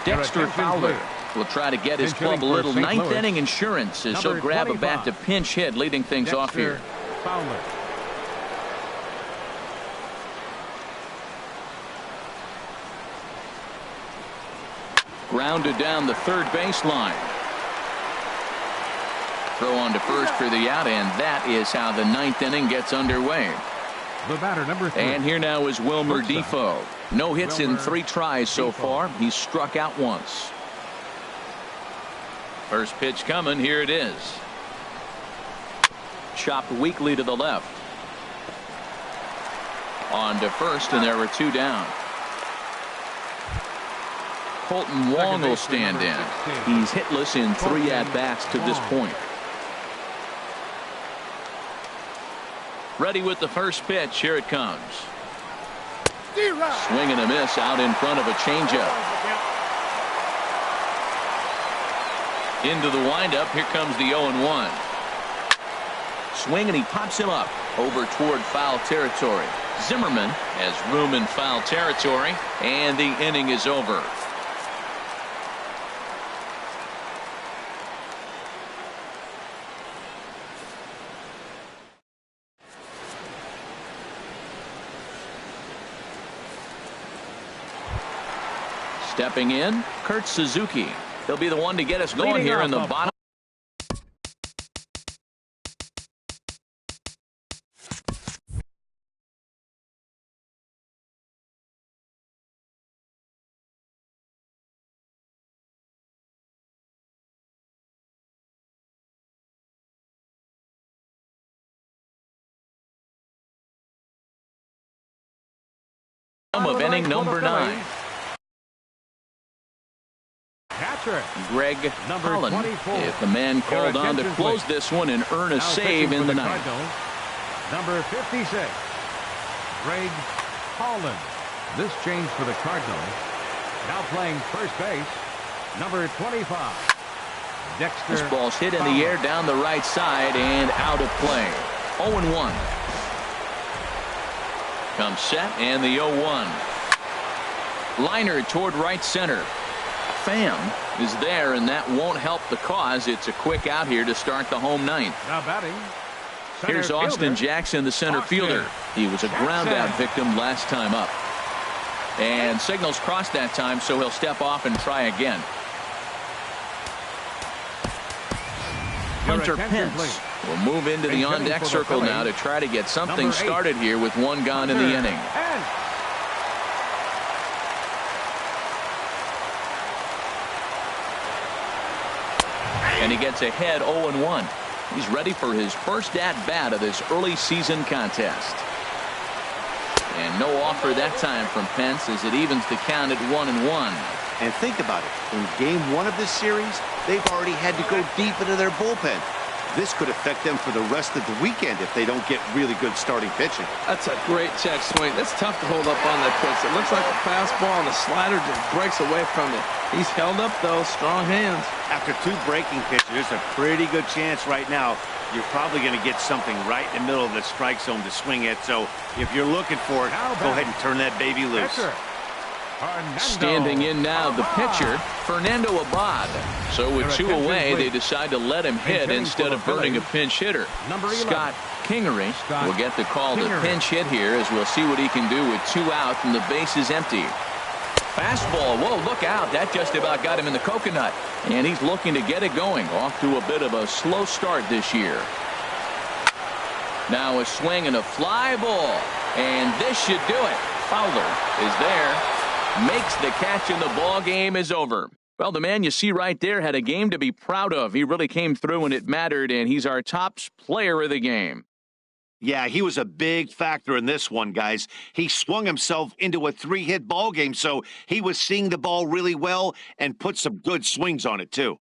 Dexter Fowler will try to get his club a little ninth inning insurance as he'll grab a bat to pinch hit, leading things off here. Fowler. Grounded down the third baseline. Throw on to first for the out, and that is how the ninth inning gets underway. The batter, number 3. And here now is Wilmer Defoe. No hits in 3 tries so far. He's struck out once. First pitch coming. Here it is. Chopped weakly to the left. On to first, and there were 2 down. Colton Wong will stand in. He's hitless in 3 at-bats to this point. Ready with the first pitch. Here it comes. Swing and a miss out in front of a changeup. Into the windup. Here comes the 0-1. Swing and he pops him up over toward foul territory. Zimmerman has room in foul territory, and the inning is over. Stepping in, Kurt Suzuki. He'll be the one to get us going here in the bottom. Of inning number 9. Greg Holland is the man called on to close this one and earn a save in the ninth. Number 56, Greg Holland. This change for the Cardinals. Now playing first base, number 25, Dexter. This ball's hit in the air down the right side and out of play. 0-1. Comes set and the 0-1. Liner toward right center. Pham is there, and that won't help the cause. It's a quick out here to start the home ninth. Now batting. Here's Austin Jackson, the center fielder. He was a ground out victim last time up. And signals crossed that time, so he'll step off and try again. Hunter Pence will move into the on-deck circle now to try to get something started here with 1 gone in the inning. and he gets ahead 0-1. He's ready for his first at-bat of this early season contest. And no offer that time from Pence as it evens the count at 1-1. And think about it. In game 1 of this series, they've already had to go deep into their bullpen. This could affect them for the rest of the weekend if they don't get really good starting pitching. That's a great check swing. That's tough to hold up on that pitch. It looks like a fastball, and the slider just breaks away from it. He's held up, though. Strong hands. After 2 breaking pitches, there's a pretty good chance right now you're probably going to get something right in the middle of the strike zone to swing at. So if you're looking for it, go ahead and turn that baby loose. Standing in now, the pitcher, Fernando Abad. So with 2 away, they decide to let him hit instead of burning a pinch hitter. Scott Kingery will get the call to pinch hit here, as we'll see what he can do with 2 out and the bases empty. Fastball, whoa, look out. That just about got him in the coconut. And he's looking to get it going, off to a bit of a slow start this year. Now a swing and a fly ball. And this should do it. Fowler is there. Makes the catch, and the ball game is over. Well, the man you see right there had a game to be proud of. He really came through when it mattered, and he's our top player of the game. Yeah, he was a big factor in this one, guys. He swung himself into a 3-hit ball game, so he was seeing the ball really well and put some good swings on it, too.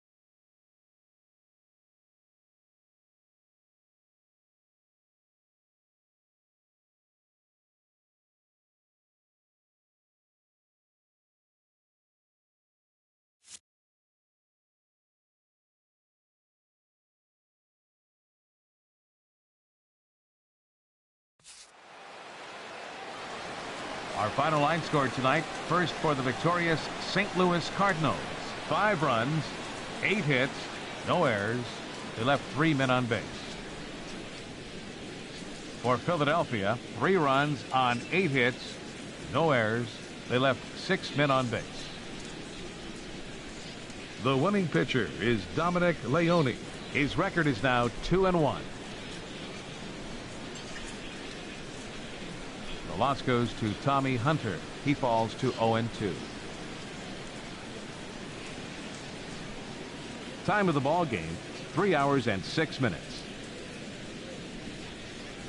Our final line score tonight, first for the victorious St. Louis Cardinals. 5 runs, 8 hits, no errors. They left 3 men on base. For Philadelphia, 3 runs on 8 hits, no errors. They left 6 men on base. The winning pitcher is Dominic Leone. His record is now 2-1. The loss goes to Tommy Hunter. He falls to 0-2. Time of the ball game, 3 hours and 6 minutes.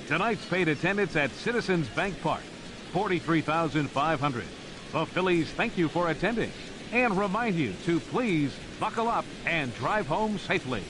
Tonight's paid attendance at Citizens Bank Park, 43,500. The Phillies thank you for attending and remind you to please buckle up and drive home safely.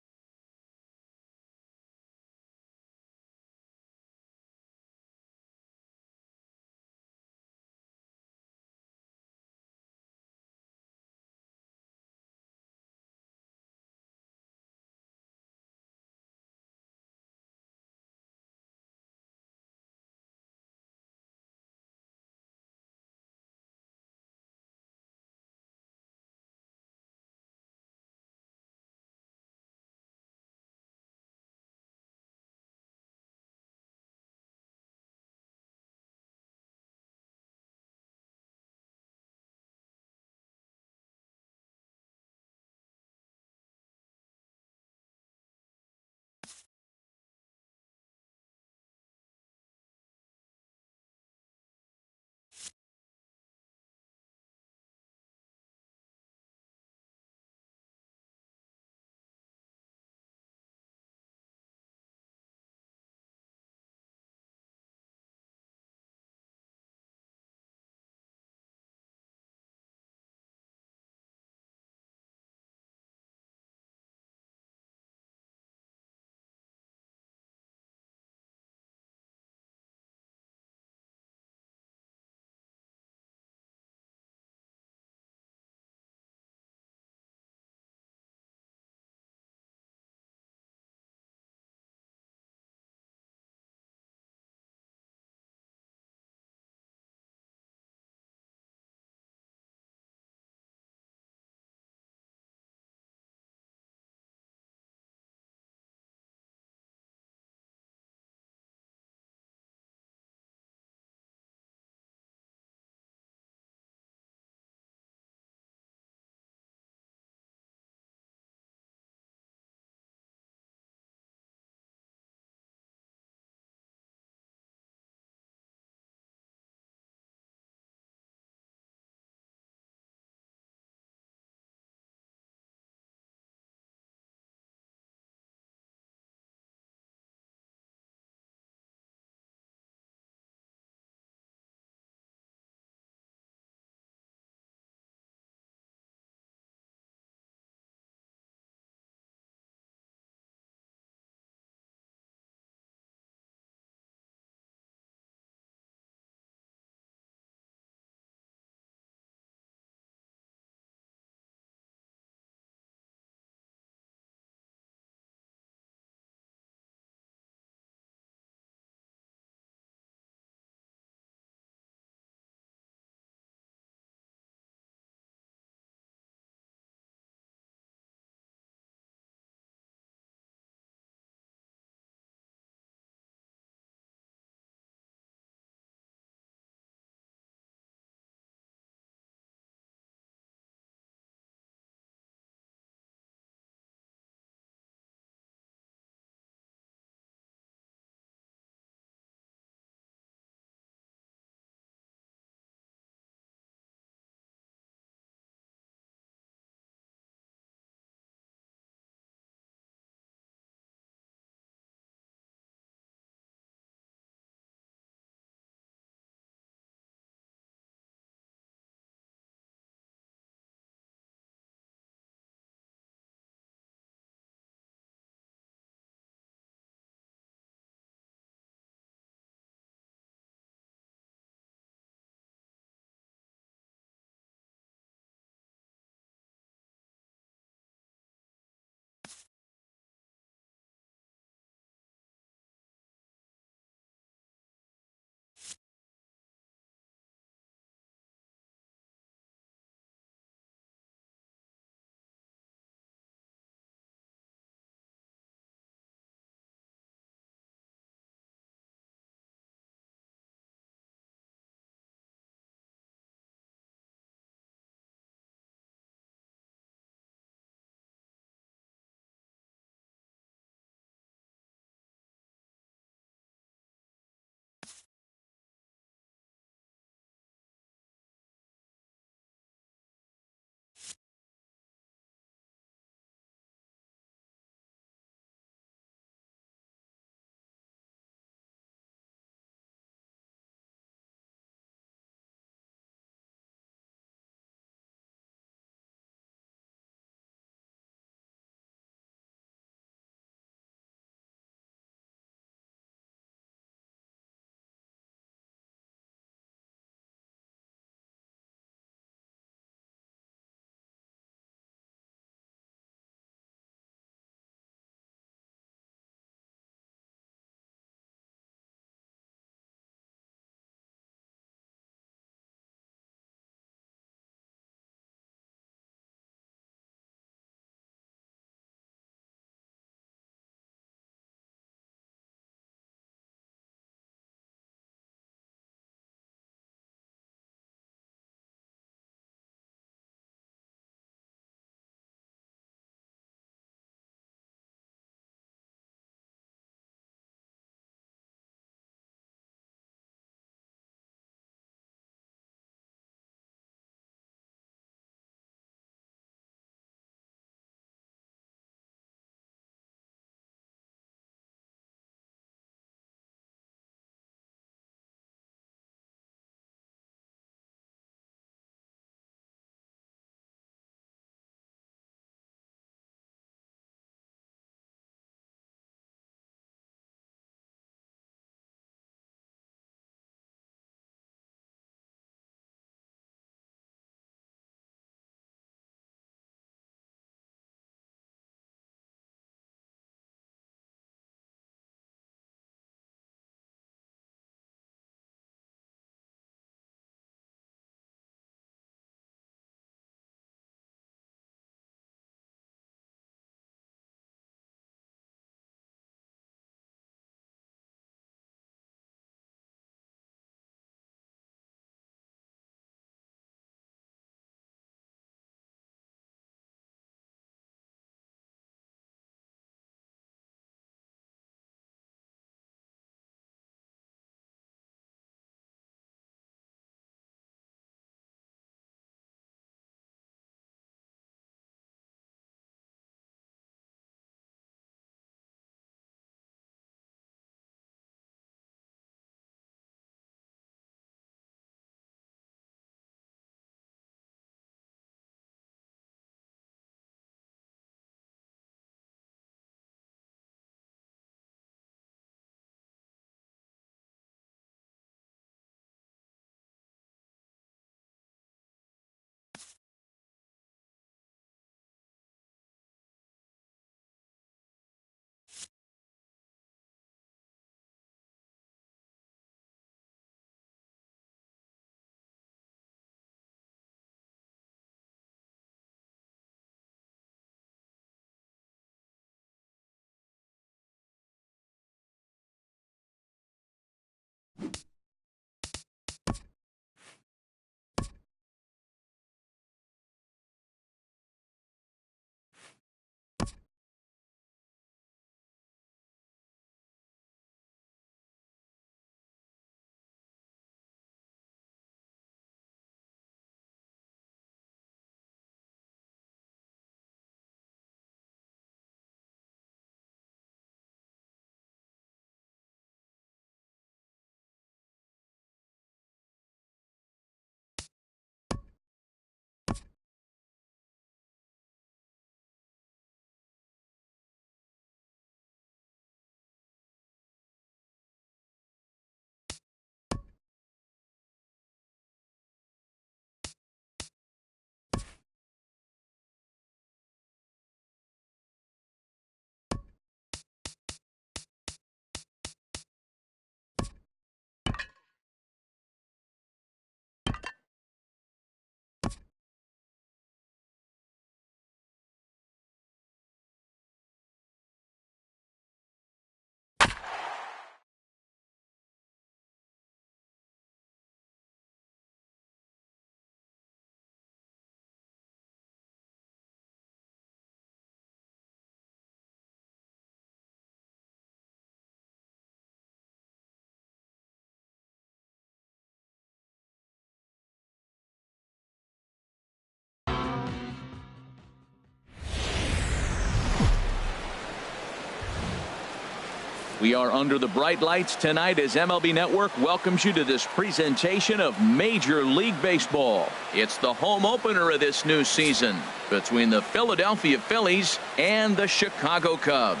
We are under the bright lights tonight as MLB Network welcomes you to this presentation of Major League Baseball. It's the home opener of this new season between the Philadelphia Phillies and the Chicago Cubs.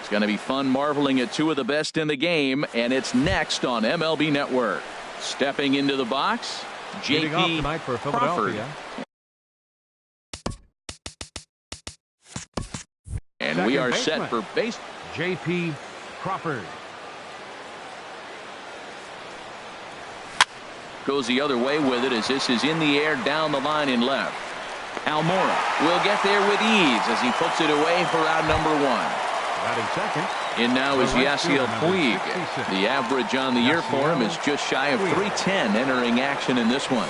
It's going to be fun marveling at two of the best in the game, and it's next on MLB Network. Stepping into the box, Leading off tonight for Philadelphia. And we are set for base. J.P. Crawford. Goes the other way with it as this is in the air down the line in left. Almora will get there with ease as he puts it away for out number one. Batting second. In now is Yasiel Puig. The average on the year for him is just shy of 310 entering action in this one.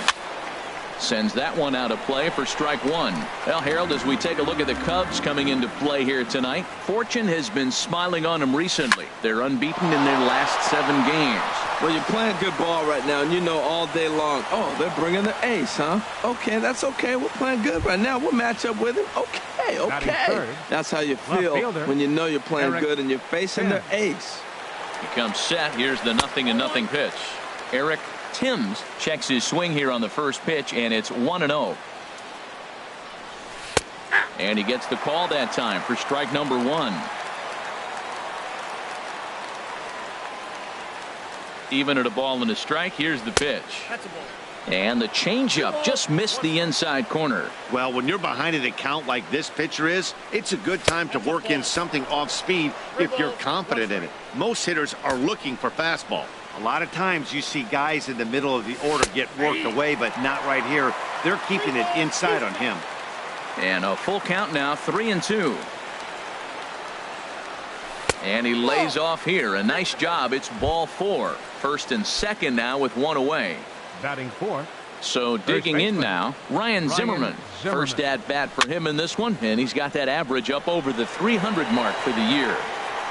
Sends that one out of play for strike one. Well, Harold, as we take a look at the Cubs coming into play here tonight, fortune has been smiling on them recently. They're unbeaten in their last 7 games. Well, you're playing good ball right now, and you know all day long, oh, they're bringing the ace, huh? Okay, that's okay. We're playing good right now. We'll match up with him. Okay. That's how you feel when you know you're playing good and you're facing their ace. He comes set. Here's the 0-0 pitch. Eric Timms checks his swing here on the first pitch, and it's 1-0. And he gets the call that time for strike number one. Even at a ball and a strike, here's the pitch. And the changeup just missed the inside corner. Well, when you're behind an account like this pitcher is, it's a good time to work in something off speed if you're confident in it. Most hitters are looking for fastball. A lot of times you see guys in the middle of the order get worked away, but not right here. They're keeping it inside on him. And a full count now, 3-2. And he lays off here. A nice job. It's ball 4. First and second now with one away. Batting fourth. So digging in now, Ryan Zimmerman. First at bat for him in this one, and he's got that average up over the 300 mark for the year.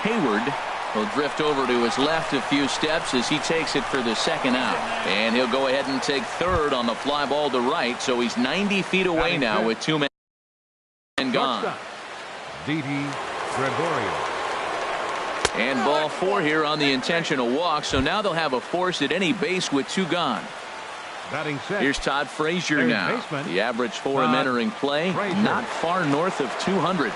Hayward will drift over to his left a few steps as he takes it for the second out. And he'll go ahead and take third on the fly ball to right, so he's 90 feet away now with 2 men gone. Didi Gregorio. And ball 4 here on the intentional walk, so now they'll have a force at any base with 2 gone. Batting six. Here's Todd Frazier now. Baseman. The average for him entering play, not far north of 200.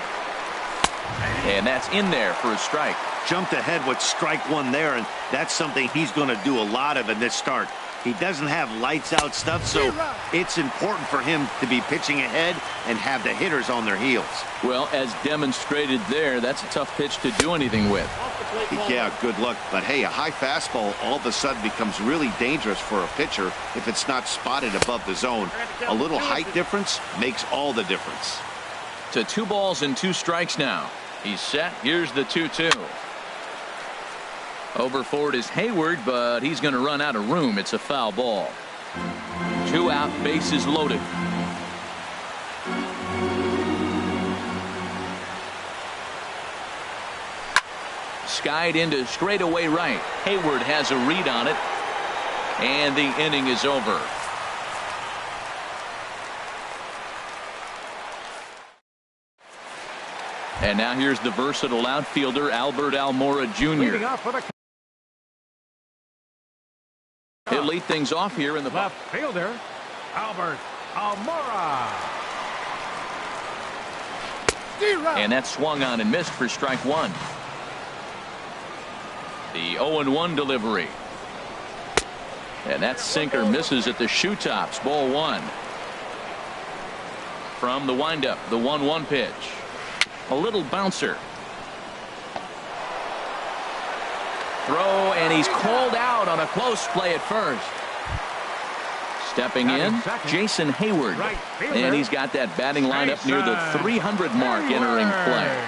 And that's in there for a strike. Jumped ahead with strike one there, and that's something he's going to do a lot of in this start. He doesn't have lights out stuff, so it's important for him to be pitching ahead and have the hitters on their heels. Well, as demonstrated there, that's a tough pitch to do anything with. Yeah, good luck. But hey, a high fastball all of a sudden becomes really dangerous for a pitcher if it's not spotted above the zone. A little height difference makes all the difference. To 2 balls and 2 strikes now. He's set. Here's the 2-2. Over forward is Hayward, but he's going to run out of room. It's a foul ball. 2 out, bases loaded. Skied into straightaway right. Hayward has a read on it, and the inning is over. And now here's the versatile outfielder Albert Almora Jr. He'll lead things off here in the left fielder, Albert Almora. And that swung on and missed for strike one. The 0-1 delivery. And that sinker misses at the shoe tops. Ball 1. From the windup, the 1-1 pitch. A little bouncer. Throw, and he's called out on a close play at first. Stepping in, Jason Hayward. And he's got that batting lineup near the 300 mark entering play.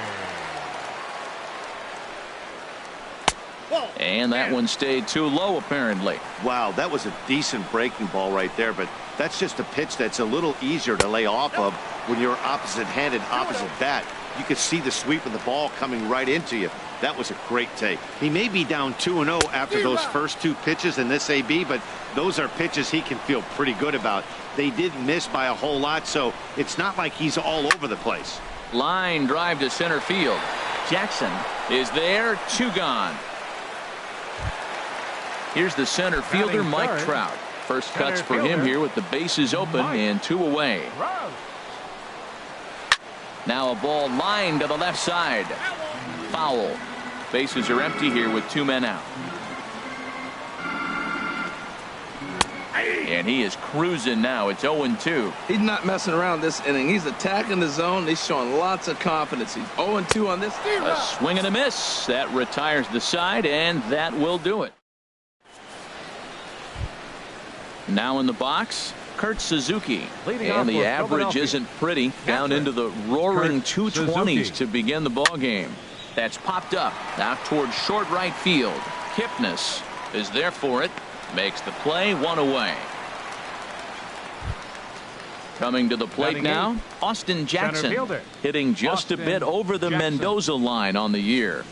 And that one stayed too low, apparently. Wow, that was a decent breaking ball right there, but that's just a pitch that's a little easier to lay off of when you're opposite-handed, opposite bat. You could see the sweep of the ball coming right into you. That was a great take. He may be down 2-0 after those first 2 pitches in this AB, but those are pitches he can feel pretty good about. They didn't miss by a whole lot, so it's not like he's all over the place. Line drive to center field. Jackson is there, 2 gone. Here's the center fielder, Mike Trout. First cuts for him here with the bases open and 2 away. Now a ball lined to the left side. Foul. Bases are empty here with 2 men out. And he is cruising now. It's 0-2. He's not messing around this inning. He's attacking the zone. He's showing lots of confidence. He's 0-2 on this. A swing and a miss. That retires the side, and that will do it. Now in the box, Kurt Suzuki. And the average isn't pretty. Down into the roaring 220s to begin the ball game. That's popped up out towards short right field. Kipnis is there for it. Makes the play, 1 away. Coming to the plate now, Austin Jackson, hitting just a bit over the Mendoza line on the year.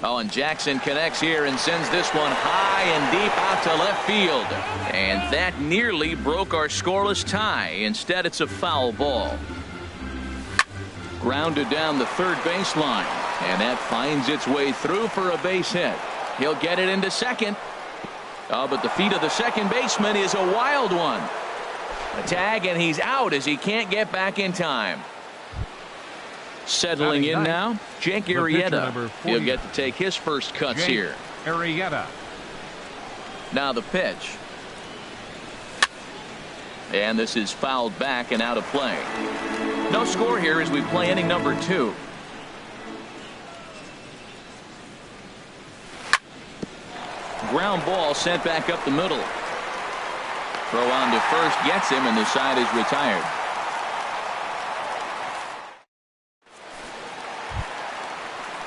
Oh, and Jackson connects here and sends this one high and deep out to left field. And that nearly broke our scoreless tie. Instead, it's a foul ball. Grounded down the third baseline. And that finds its way through for a base hit. He'll get it into second. Oh, but the feet of the second baseman is a wild one. A tag, and he's out as he can't get back in time. Settling in now, Jake Arrieta. He'll get to take his first cuts here. Arrieta. Now the pitch. And this is fouled back and out of play. No score here as we play inning number 2. Ground ball sent back up the middle. Throw on to first gets him, and the side is retired.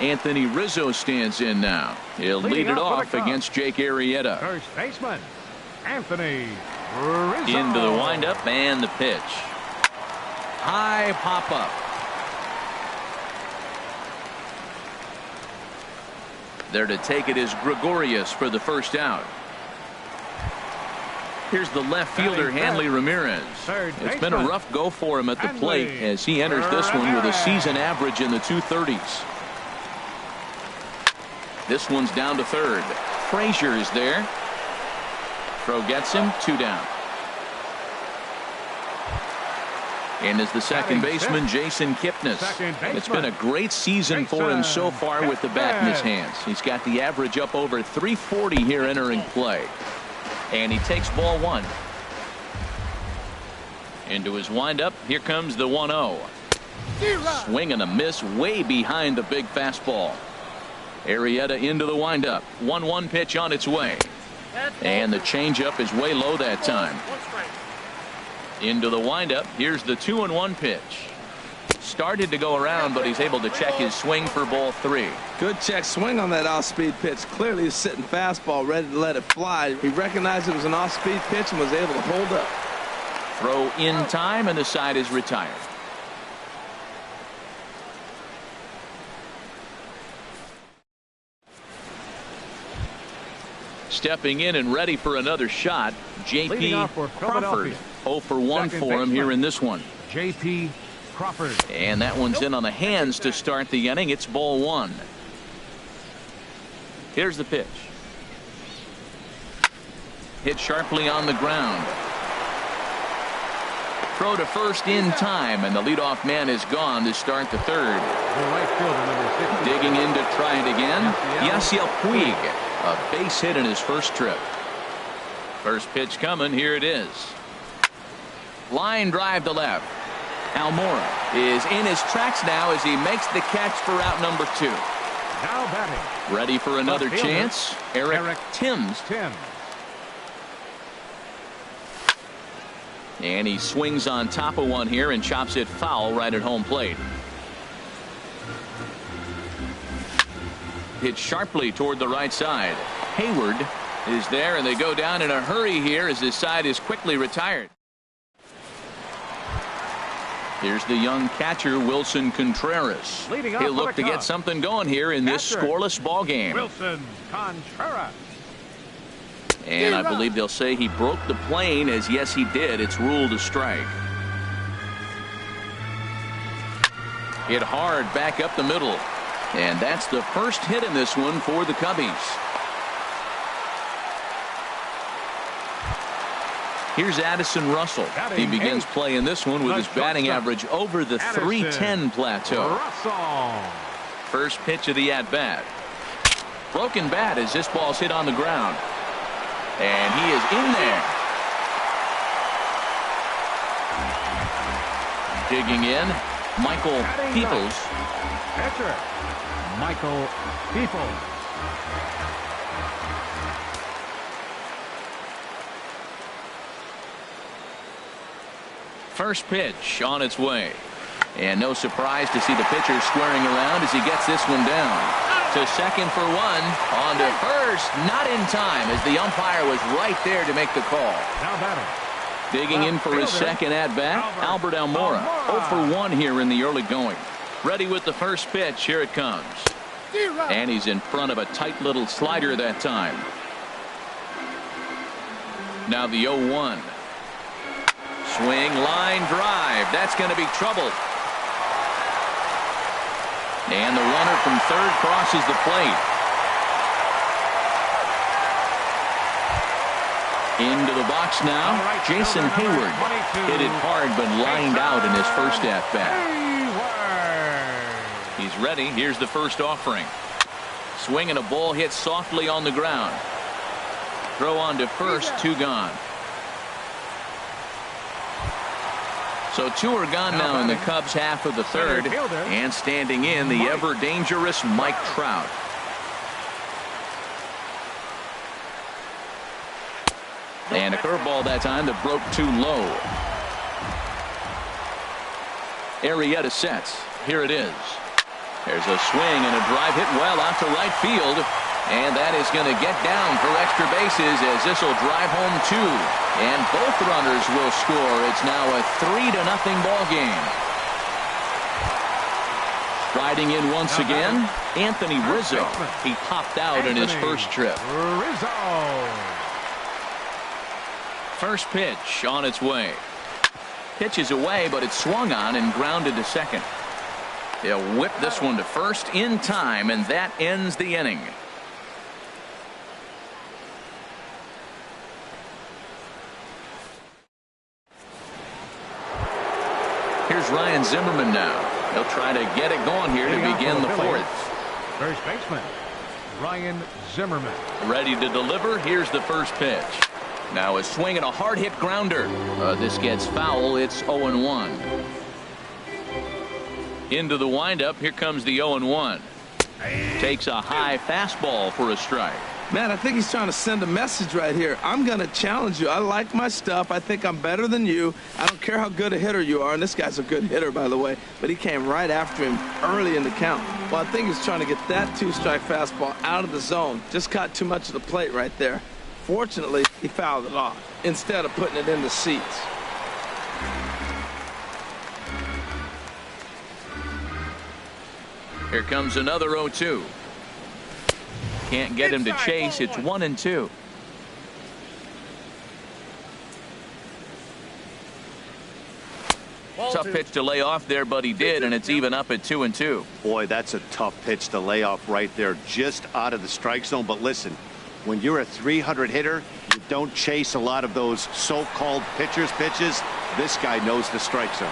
Anthony Rizzo stands in now. He'll lead it off against Jake Arrieta. First baseman, Anthony Rizzo. Into the windup and the pitch. High pop up. There to take it is Gregorius for the first out. Here's the left fielder, Hanley Ramirez. It's been a rough go for him at the plate as he enters this one with a season average in the 230s. This one's down to third. Frazier is there. Throw gets him, 2 down. And is the second baseman, Jason Kipnis. It's been a great season for him so far with the bat in his hands. He's got the average up over 340 here entering play. And he takes ball 1. Into his windup. Here comes the 1-0. Swing and a miss way behind the big fastball. Arrieta into the windup. 1-1 pitch on its way. And the changeup is way low that time. Into the windup. Here's the 2-1 pitch. Started to go around, but he's able to check his swing for ball 3. Good check swing on that off-speed pitch. Clearly he's sitting fastball, ready to let it fly. He recognized it was an off-speed pitch and was able to hold up. Throw in time, and the side is retired. Stepping in and ready for another shot, J.P. Crawford. 0 for 1 for him here in this one. J.P. Crawford. And that one's in on the hands to start the inning. It's ball 1. Here's the pitch. Hit sharply on the ground. Throw to first in time, and the leadoff man is gone to start the third. Digging in to try it again, Yasiel Puig. A base hit in his first trip. First pitch coming. Here it is. Line drive to left. Almora is in his tracks now as he makes the catch for out number 2. Now batting. Ready for another chance. Eric Timms. And he swings on top of one here and chops it foul right at home plate. Hit sharply toward the right side. Hayward is there, and they go down in a hurry here as his side is quickly retired. Here's the young catcher, Wilson Contreras. He'll look to get something going here in this scoreless ball game. Wilson Contreras. And I believe they'll say he broke the plane, as yes he did. It's ruled a strike. Hit hard back up the middle. And that's the first hit in this one for the Cubbies. Here's Addison Russell. He begins play in this one with his batting average over the 310 plateau. First pitch of the at-bat. Broken bat as this ball's hit on the ground. And he is in there. Digging in, Michael Peoples. Pitcher, Michael Peoples. First pitch on its way. And no surprise to see the pitcher squaring around as he gets this one down. To second for one. On to first. Not in time as the umpire was right there to make the call. Now batting. Digging in for his second at-bat, Albert Almora. 0 for 1 here in the early going. Ready with the first pitch. Here it comes. And he's in front of a tight little slider that time. Now the 0-1. Swing, line drive. That's going to be trouble. And the runner from third crosses the plate. Into the box now. Jason Hayward hit it hard but lined out in his first at-bat. He's ready. Here's the first offering. Swing and a ball hit softly on the ground. Throw on to first, 2 gone. So 2 are gone now in the Cubs half of the third. And standing in, the ever-dangerous Mike Trout. And a curveball that time that broke too low. Arrieta sets. Here it is. There's a swing and a drive hit well out to right field. And that is going to get down for extra bases as this will drive home 2. And both runners will score. It's now a 3-0 ball game. Striding in once again, Anthony Rizzo. He popped out in his first trip. First pitch on its way. Pitch is away, but it's swung on and grounded to second. They'll whip this one to first in time, and that ends the inning. Here's Ryan Zimmerman now. He'll try to get it going here to begin the fourth. First baseman, Ryan Zimmerman. Ready to deliver. Here's the first pitch. Now a swing and a hard hit grounder. This gets foul. It's 0-1. Into the windup. Here comes the 0-1. Takes a high fastball for a strike. Man, I think he's trying to send a message right here. I'm going to challenge you. I like my stuff. I think I'm better than you. I don't care how good a hitter you are. And this guy's a good hitter, by the way. But he came right after him early in the count. Well, I think he's trying to get that 2-strike fastball out of the zone. Just caught too much of the plate right there. Fortunately, he fouled it off instead of putting it in the seats. Here comes another 0-2. Can't get him to chase. It's 1-2. Tough pitch to lay off there, but he did, and it's even up at 2-2. Boy, that's a tough pitch to lay off right there, just out of the strike zone. But listen, when you're a 300 hitter, you don't chase a lot of those so-called pitcher's pitches. This guy knows the strike zone.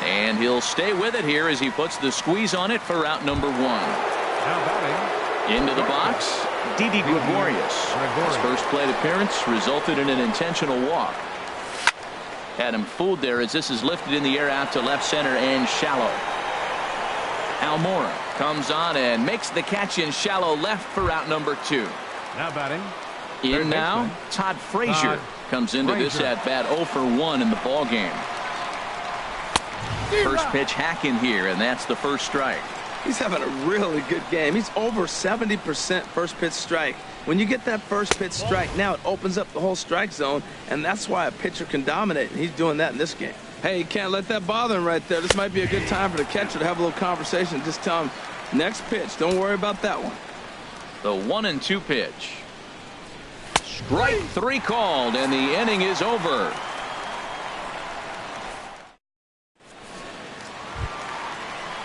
And he'll stay with it here as he puts the squeeze on it for out number 1. Now batting. Into the box, Didi Gregorius. His first plate appearance resulted in an intentional walk. Had him fooled there as this is lifted in the air out to left center and shallow. Almora comes on and makes the catch in shallow left for out number 2. Now batting. In now, Todd Frazier comes into this at bat 0 for 1 in the ball game. First pitch hack in here, and that's the first strike. He's having a really good game. He's over 70% first pitch strike. When you get that first pitch strike, now it opens up the whole strike zone, and that's why a pitcher can dominate, and he's doing that in this game. Hey, you can't let that bother him right there. This might be a good time for the catcher to have a little conversation. Just tell him, next pitch, don't worry about that one. The 1-2 pitch. Strike 3 called, and the inning is over.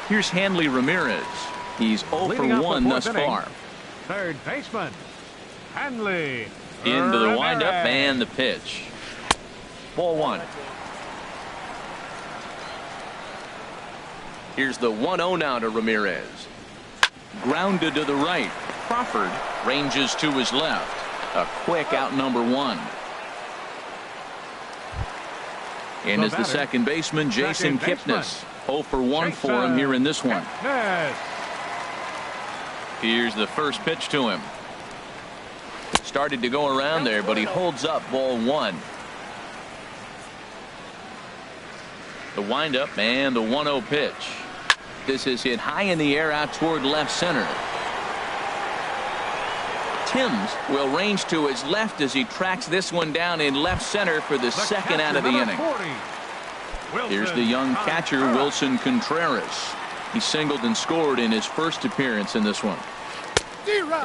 Here's Hanley Ramirez. He's 0 for 1 thus far. Third baseman, Hanley Into the Ramirez. windup and the pitch. Ball one. Here's the 1-0 now to Ramirez. Grounded to the right. Crawford ranges to his left. A quick out number one. In is the second baseman, Jason Kipnis. 0 for 1 for him here in this one. Here's the first pitch to him. Started to go around there, but he holds up ball one. The windup and the 1-0 pitch. This is hit high in the air out toward left center. Timms will range to his left as he tracks this one down in left center for the second out of the inning. Here's the young catcher, Wilson Contreras. He singled and scored in his first appearance in this one.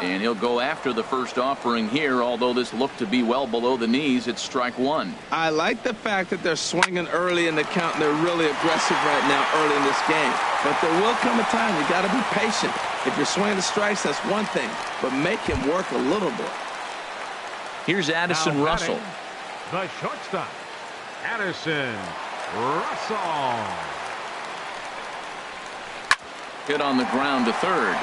And he'll go after the first offering here, although this looked to be well below the knees. It's strike one. I like the fact that they're swinging early in the count, and they're really aggressive right now early in this game. But there will come a time you got to be patient. If you're swinging the strikes, that's one thing, but make him work a little bit. Here's Addison Russell. The shortstop, Addison Russell. Hit on the ground to third.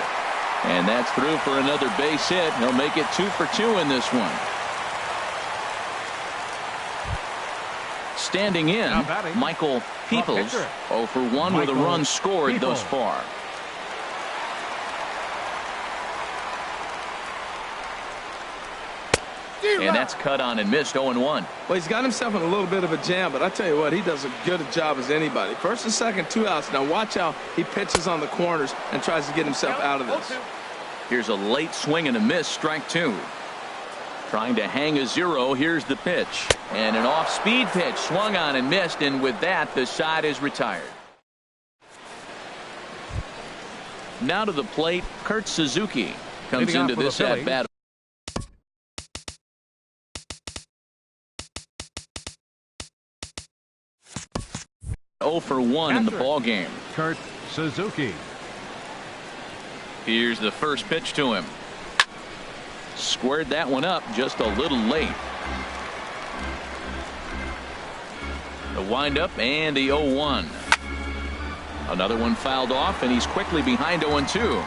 And that's through for another base hit. He'll make it 2 for 2 in this one. Standing in, Michael Peoples, 0 for 1 with a run scored thus far. And that's cut on and missed. 0-1. Well, he's got himself in a little bit of a jam, but I tell you what, he does as good a job as anybody. First and second, 2 outs. Now watch how he pitches on the corners and tries to get himself out of this. Here's a late swing and a miss. Strike two. Trying to hang a 0. Here's the pitch. And an off-speed pitch swung on and missed, and with that, the side is retired. Now to the plate, Kurt Suzuki comes into this at bat. 0 for 1 in the ball game. Kurt Suzuki. Here's the first pitch to him. Squared that one up just a little late. The windup and the 0-1. Another one fouled off, and he's quickly behind 0-2.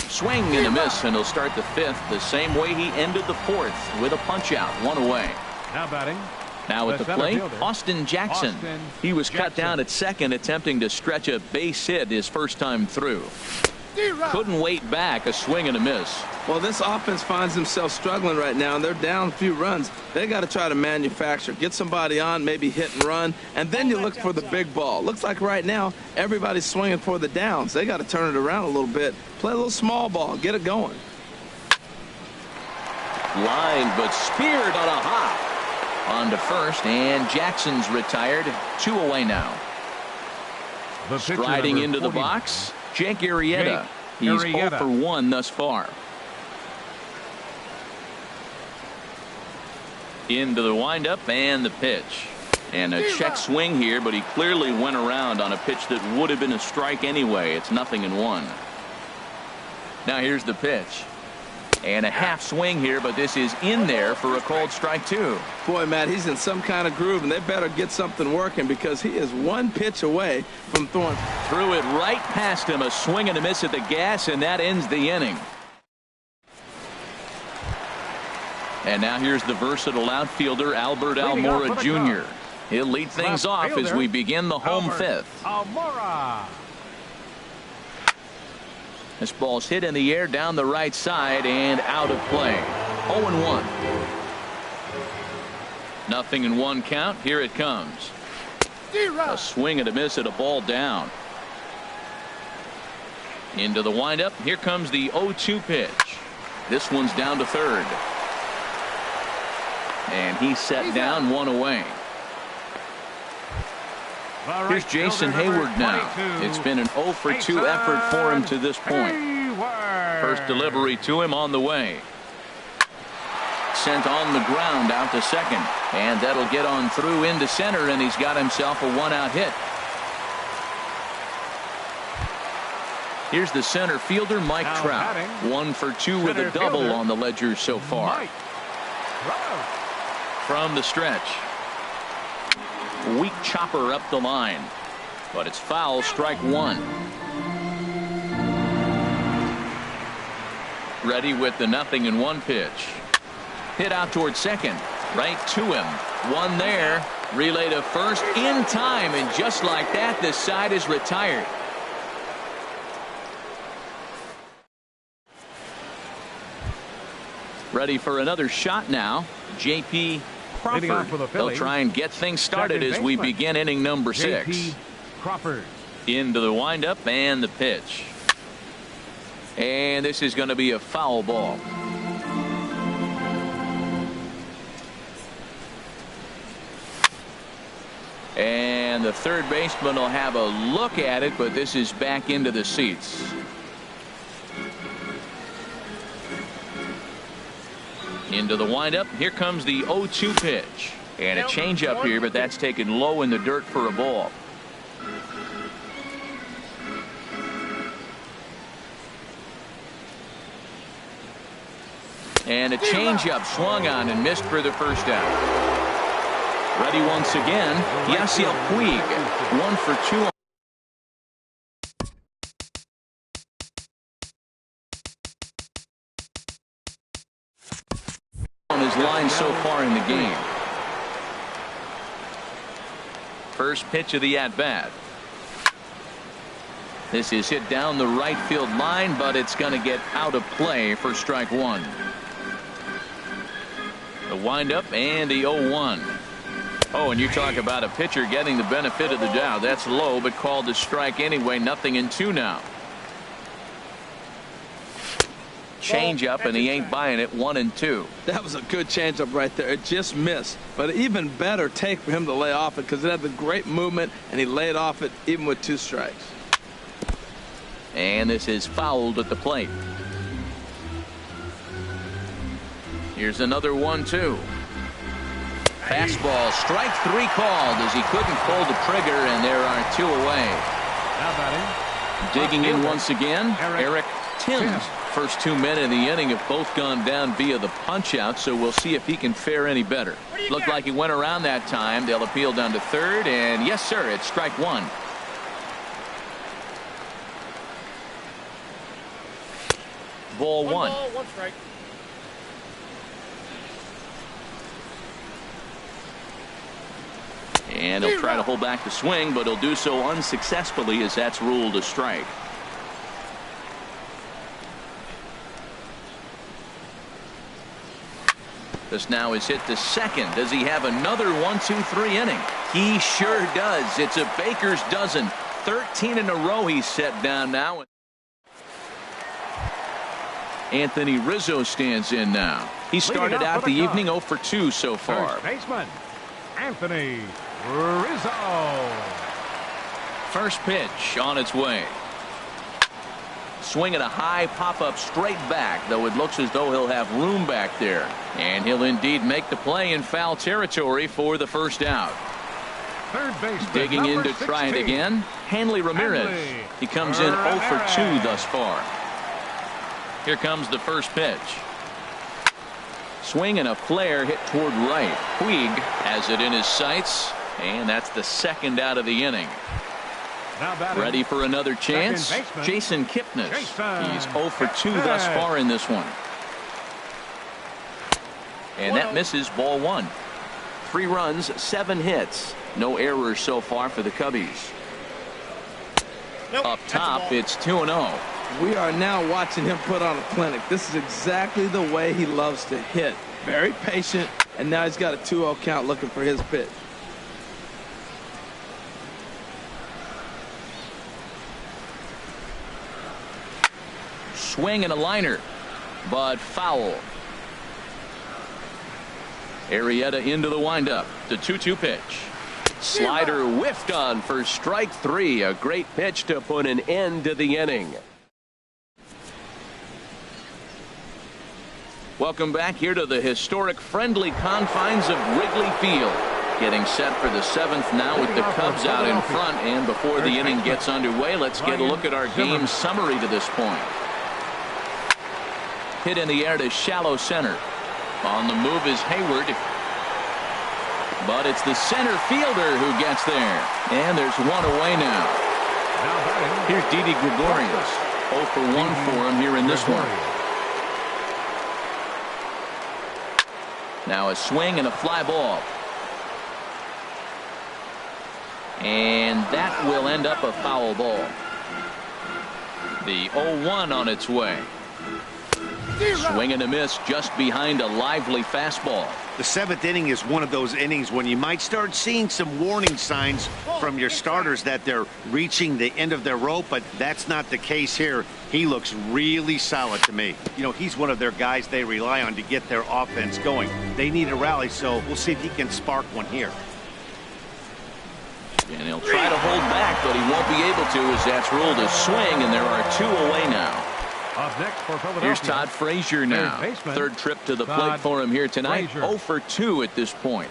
Swing and a miss, and he'll start the 5th the same way he ended the 4th with a punch out, 1 away. Now batting. Now at the plate, Austin Jackson. He was cut down at second, attempting to stretch a base hit his first time through. Couldn't wait back. A swing and a miss. Well, this offense finds themselves struggling right now, and they're down a few runs. They got to try to manufacture, get somebody on, maybe hit and run, and then you look for the big ball. Looks like right now everybody's swinging for the downs. They got to turn it around a little bit, play a little small ball, get it going. Line, but speared on a hop. On to first, and Jackson's retired. 2 away now. Striding into the box, Jake Arrieta. He's 0 for 1 thus far. Into the windup and the pitch. And a check swing here, but he clearly went around on a pitch that would have been a strike anyway. It's 0-1. Now here's the pitch. And a half swing here, but this is in there for a called strike 2. Boy, Matt, he's in some kind of groove, and they better get something working because he is 1 pitch away from throwing. Threw it right past him. A swing and a miss at the gas, and that ends the inning. And now here's the versatile outfielder, Albert Almora Jr. He'll lead things off as we begin the home 5th. Almora. This ball's hit in the air down the right side and out of play. 0-1. 0-1 count. Here it comes. A swing and a miss at a ball down. Into the windup. Here comes the 0-2 pitch. This one's down to third. And he's set down, 1 away. Here's Jason Hayward now. It's been an 0 for 2 effort for him to this point. First delivery to him on the way. Sent on the ground out to second. And that'll get on through into center, and he's got himself a 1-out hit. Here's the center fielder, Mike Now Trout. batting, 1 for 2 with a center double fielder, on the ledger so far. Mike Trout. From the stretch. Weak chopper up the line. But it's foul, strike 1. Ready with the 0-1 pitch. Hit out toward second. Right to him. One there. Relay to first in time. And just like that, this side is retired. Ready for another shot now. J.P. Crawford. They'll try and get things started as we begin inning number 6. J.P. Crawford. Into the windup and the pitch. And this is going to be a foul ball. And the third baseman will have a look at it, but this is back into the seats. Into the windup. Here comes the 0-2 pitch. And a changeup here, but that's taken low in the dirt for a ball. And a changeup swung on and missed for the first out. Ready once again. Yasiel Puig. 1 for 2. On his line so far in the game. First pitch of the at-bat. This is hit down the right field line, but it's going to get out of play for strike 1. The windup and the 0-1. Oh, and you talk about a pitcher getting the benefit of the doubt. That's low, but called a strike anyway. 0-2 now. Change up, and he ain't buying it. 1-2. That was a good changeup right there. It just missed. But even better take for him to lay off it because it had the great movement, and he laid off it even with 2 strikes. And this is fouled at the plate. Here's another 1-2. Fastball, strike 3 called as he couldn't pull the trigger, and there are 2 away. Now batting. Digging in once again, Eric Timms. First 2 men in the inning have both gone down via the punch-out, so we'll see if he can fare any better. Looked like he went around that time. They'll appeal down to third, and yes, sir, it's strike 1. Ball 1. 1 strike. And he'll try to hold back the swing, but he'll do so unsuccessfully as that's ruled a strike. This now is hit to second. Does he have another 1-2-3 inning? He sure does. It's a baker's dozen. 13 in a row he's set down now. Anthony Rizzo stands in now. He started out the evening 0 for 2 so far. First baseman, Anthony Rizzo. First pitch on its way. Swinging a high pop-up straight back, though it looks as though he'll have room back there. And he'll indeed make the play in foul territory for the first out. Third baseman, Digging in to try it 16. again. Hanley Ramirez. He comes in 0 for 2 thus far. Here comes the first pitch. Swing and a flare hit toward right. Puig has it in his sights, and that's the second out of the inning. Now batting. Ready for another chance. baseman, Jason Kipnis. Jason He's 0 for 2 thus far in this one. And that misses, ball 1. 3 runs, 7 hits. No errors so far for the Cubbies. Up top, it's 2-0. We are now watching him put on a clinic. This is exactly the way he loves to hit. Very patient, and now he's got a 2-0 count looking for his pitch. Swing and a liner, but foul. Arrieta into the windup. The 2-2 pitch. Slider whiffed on for strike 3. A great pitch to put an end to the inning. Welcome back here to the historic friendly confines of Wrigley Field. Getting set for the 7th now with the Cubs out in front. And before the inning gets underway, let's get a look at our game summary to this point. Hit in the air to shallow center. On the move is Hayward. But it's the center fielder who gets there. And there's one away now. Here's Didi Gregorius. 0 for 1 for him here in this one. Now a swing and a fly ball. And that will end up a foul ball. The 0-1 on its way. Swing and a miss just behind a lively fastball. The 7th inning is one of those innings when you might start seeing some warning signs from your starters that they're reaching the end of their rope, but that's not the case here. He looks really solid to me. You know, he's one of their guys they rely on to get their offense going. They need a rally, so we'll see if he can spark one here. And he'll try to hold back, but he won't be able to as that's ruled a swing, and there are 2 away now. Up next for Philadelphia. Here's Todd Frazier now. Third trip to the plate for him here tonight. 0 for 2 at this point.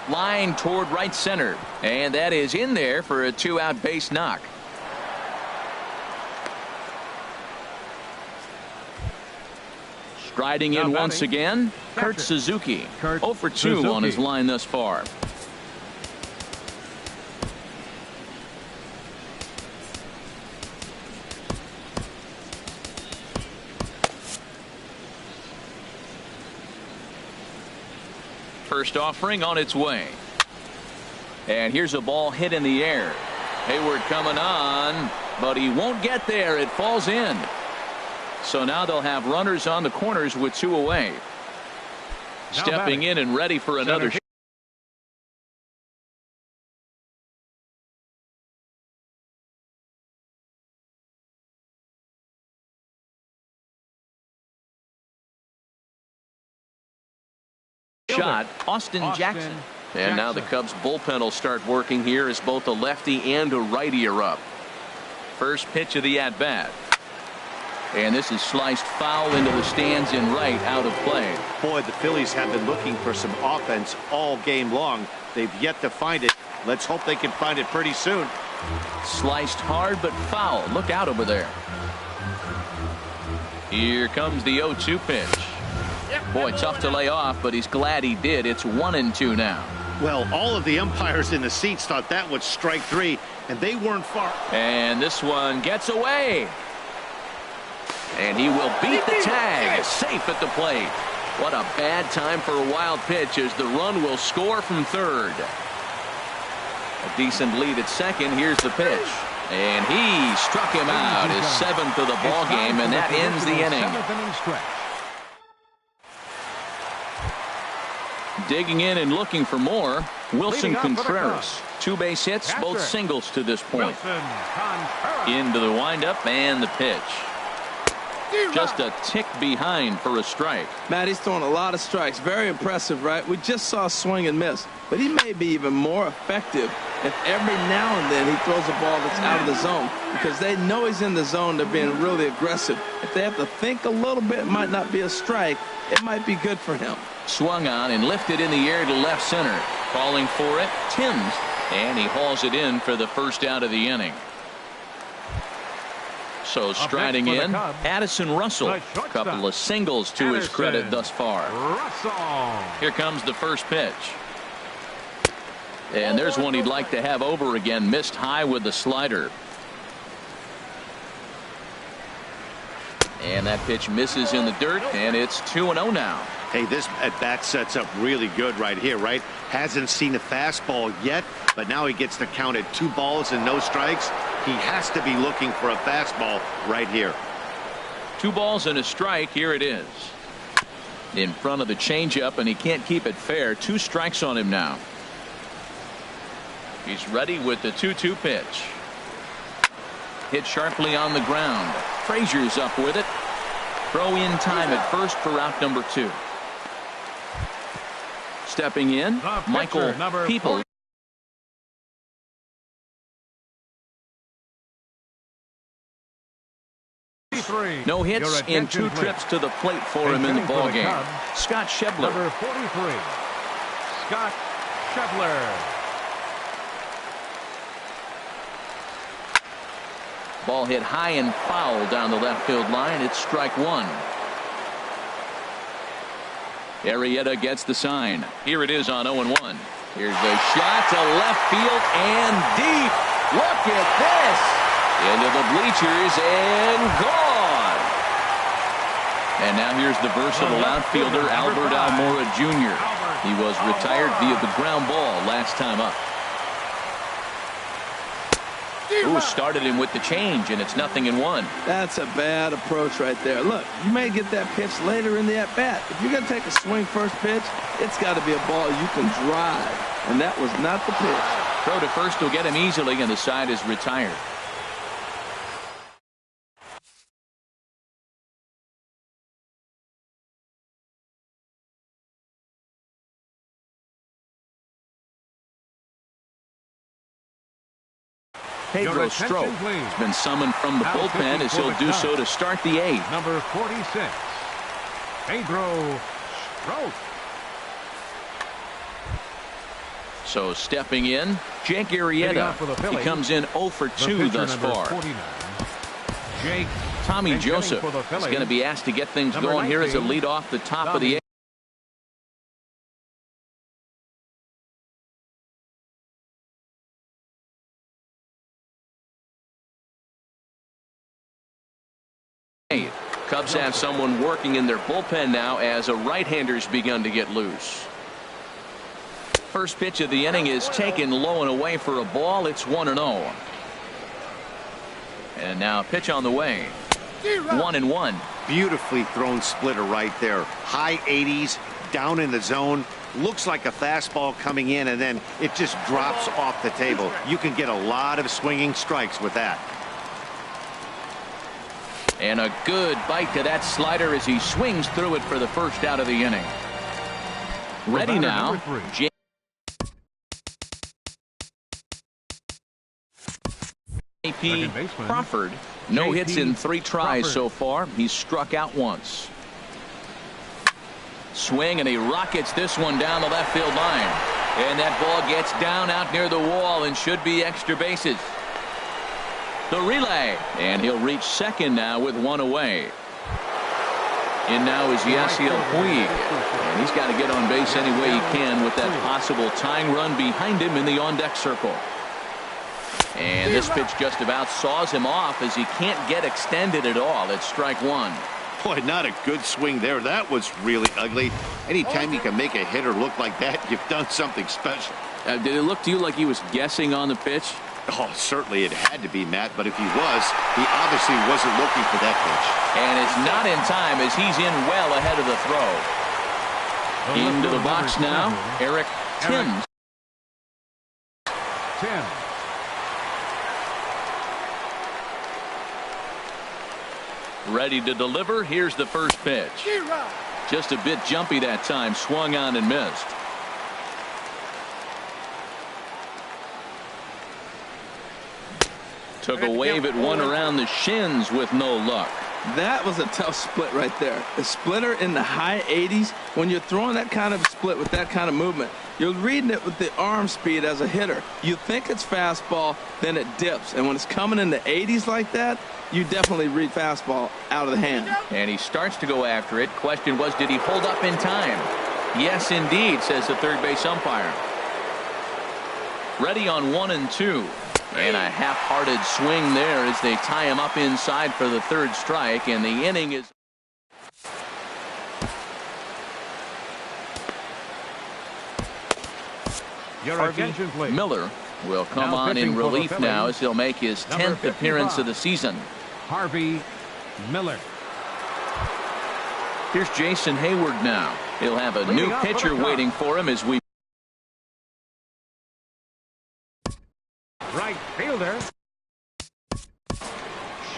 Line toward right center. And that is in there for a 2-out base knock. Striding in once again, Kurt Suzuki. 0 for 2 on his line thus far. First offering on its way. And here's a ball hit in the air. Hayward coming on, but he won't get there. It falls in. So now they'll have runners on the corners with 2 away. Stepping in and ready for another shot. Austin Jackson. And now the Cubs bullpen will start working here as both a lefty and a righty are up. First pitch of the at-bat. And this is sliced foul into the stands in right, out of play. Boy, the Phillies have been looking for some offense all game long. They've yet to find it. Let's hope they can find it pretty soon. Sliced hard but foul. Look out over there. Here comes the 0-2 pitch. Boy, tough to lay off, but he's glad he did. It's 1-2 now. Well, all of the umpires in the seats thought that was strike 3, and they weren't far. And this one gets away. And he will beat the tag. Safe at the plate. What a bad time for a wild pitch as the run will score from third. A decent lead at second. Here's the pitch. And he struck him out. His 7th of the ball game, and that ends the inning. Digging in and looking for more, Wilson Contreras. 2 base hits, both singles to this point. Into the windup and the pitch. Just a tick behind for a strike. Matt, he's throwing a lot of strikes. Very impressive, right? We just saw a swing and miss. But he may be even more effective if every now and then he throws a ball that's out of the zone. Because they know he's in the zone. They're being really aggressive. If they have to think a little bit, it might not be a strike. It might be good for him. Swung on and lifted in the air to left center. Calling for it, Timms. And he hauls it in for the first out of the inning. So striding in, Addison Russell. A couple of singles to his credit thus far. Here comes the first pitch. And there's one he'd like to have over again. Missed high with the slider. And that pitch misses in the dirt, and it's 2-0 now. Hey, this at-bat sets up really good right here, right? Hasn't seen a fastball yet, but now he gets to count at 2 balls and no strikes. He has to be looking for a fastball right here. 2 balls and a strike. Here it is. In front of the changeup, and he can't keep it fair. 2 strikes on him now. He's ready with the 2-2 pitch. Hit sharply on the ground. Frazier's up with it. Throw in time at first for out number 2. Stepping in, Michael People. No hits in 2 trips to the plate for him in the ballgame. Scott Schebler. Number 43, Scott Ball hit high and foul down the left field line. It's strike one. Arrieta gets the sign. Here it is on 0-1. Here's the shot to left field and deep. Look at this. Into the bleachers and gone. And now here's the versatile outfielder Albert Almora Jr. He was retired via the ground ball last time up. Ooh, started him with the change, and it's 0-1. That's a bad approach right there. Look, you may get that pitch later in the at-bat. If you're going to take a swing first pitch, it's got to be a ball you can drive, and that was not the pitch. Throw to first will get him easily, and the side is retired. Pedro Strop has been summoned from the bullpen as he'll do so to start the eighth. Number 46, Pedro Strop. So stepping in, Jake Arrieta. He comes in 0 for 2 thus far. Jake Tommy Joseph is going to be asked to get things going here as a lead off the top of the eighth. Cubs have someone working in their bullpen now as a right-hander's begun to get loose. First pitch of the inning is taken low and away for a ball. It's 1-0. And now a pitch on the way. 1-1. Beautifully thrown splitter right there. High 80s, down in the zone. Looks like a fastball coming in, and then it just drops off the table. You can get a lot of swinging strikes with that. And a good bite to that slider as he swings through it for the first out of the inning. Ready now. J.P. Crawford. No hits in 3 tries so far. He's struck out once. Swing, and he rockets this one down the left field line. And that ball gets down out near the wall and should be extra bases. The relay, and he'll reach second now with 1 away. In now is Yasiel Puig, and he's got to get on base any way he can with that possible tying run behind him in the on-deck circle. And this pitch just about saws him off as he can't get extended at all. It's strike one. Boy, not a good swing there. That was really ugly. Anytime you can make a hitter look like that, you've done something special. Did it look to you like he was guessing on the pitch? Oh, certainly it had to be, Matt, but if he was, he obviously wasn't looking for that pitch. And it's not in time as he's in well ahead of the throw. Into the box now, Eric Timms. Ready to deliver. Here's the first pitch. Just a bit jumpy that time. Swung on and missed. Took a wave at one around the shins with no luck. That was a tough split right there. A splitter in the high 80s. When you're throwing that kind of split with that kind of movement, you're reading it with the arm speed as a hitter. You think it's fastball, then it dips. And when it's coming in the 80s like that, you definitely read fastball out of the hand. And he starts to go after it. Question was, did he hold up in time? Yes, indeed, says the third base umpire. Ready on 1 and 2. And a half-hearted swing there as they tie him up inside for the third strike, and the inning is... Harvey Miller will come on in relief now as he'll make his 10th appearance of the season. Harvey Miller. Here's Jason Hayward now. He'll have a new pitcher waiting for him as we... Right fielder,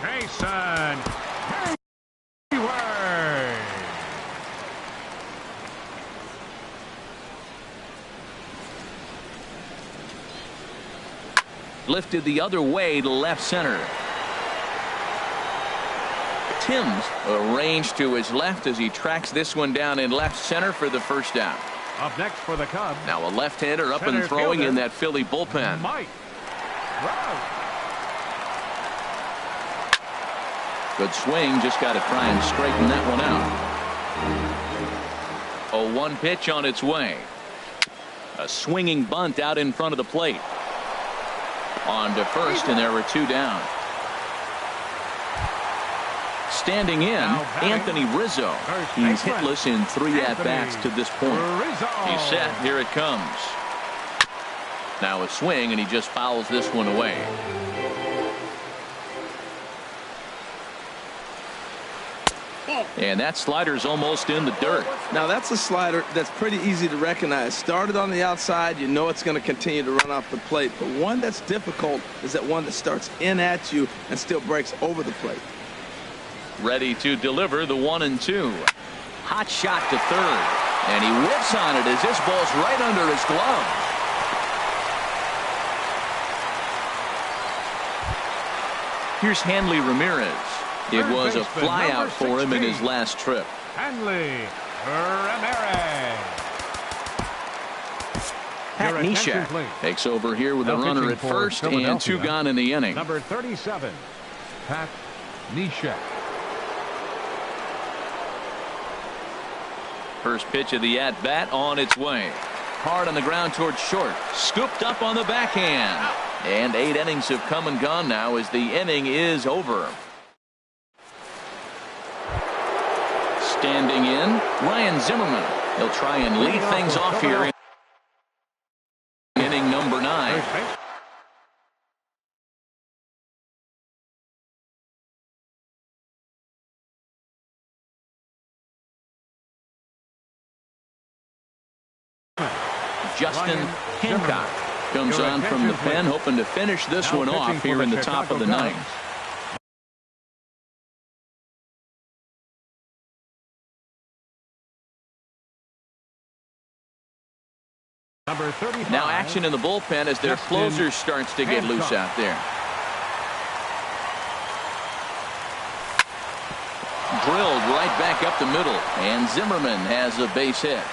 Jason Hayward. Lifted the other way to left center. Timms arranged to his left as he tracks this one down in left center for the first down. Up next for the Cubs. Now a left-hander up Center and throwing fielder, in that Philly bullpen. Mike Trout. Good swing, just got to try and straighten that one out. 0-1 pitch on its way. A swinging bunt out in front of the plate. On to first, and there were 2 down. Standing in, Anthony Rizzo. He's hitless in 3 at-bats to this point. He's set. Here it comes. Now a swing, and he just fouls this one away. And that slider's almost in the dirt. Now that's a slider that's pretty easy to recognize. Started on the outside, you know it's going to continue to run off the plate. But one that's difficult is that one that starts in at you and still breaks over the plate. Ready to deliver the 1-2. Hot shot to third. And he whips on it as this ball's right under his glove. Here's Hanley Ramirez. It was a flyout for him in his last trip. Hanley Ramirez. Pat Neshek takes over here with a runner at first and 2 gone in the inning. Number 37, Pat Neshek. First pitch of the at-bat on its way. Hard on the ground towards short. Scooped up on the backhand. And 8 innings have come and gone now as the inning is over. Standing in, Ryan Zimmerman. He'll try and lead things off here in inning number 9. Justin Hancock comes on from the pen, hoping to finish this one off here in the top of the 9th. Now action in the bullpen as their closer starts to get loose out there. Drilled right back up the middle, and Zimmerman has a base hit.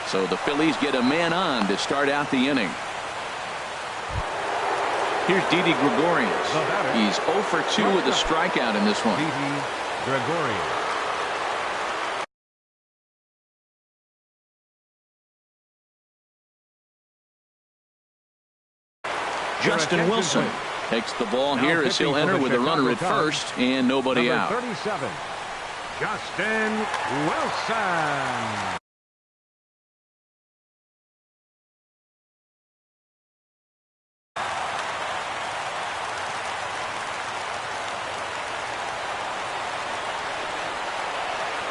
So the Phillies get a man on to start out the inning. Here's Didi Gregorius. He's 0 for 2 with a strikeout in this one. Didi Gregorius. Justin Wilson takes the ball here as he'll enter with a runner at first and nobody out. 37, Justin Wilson.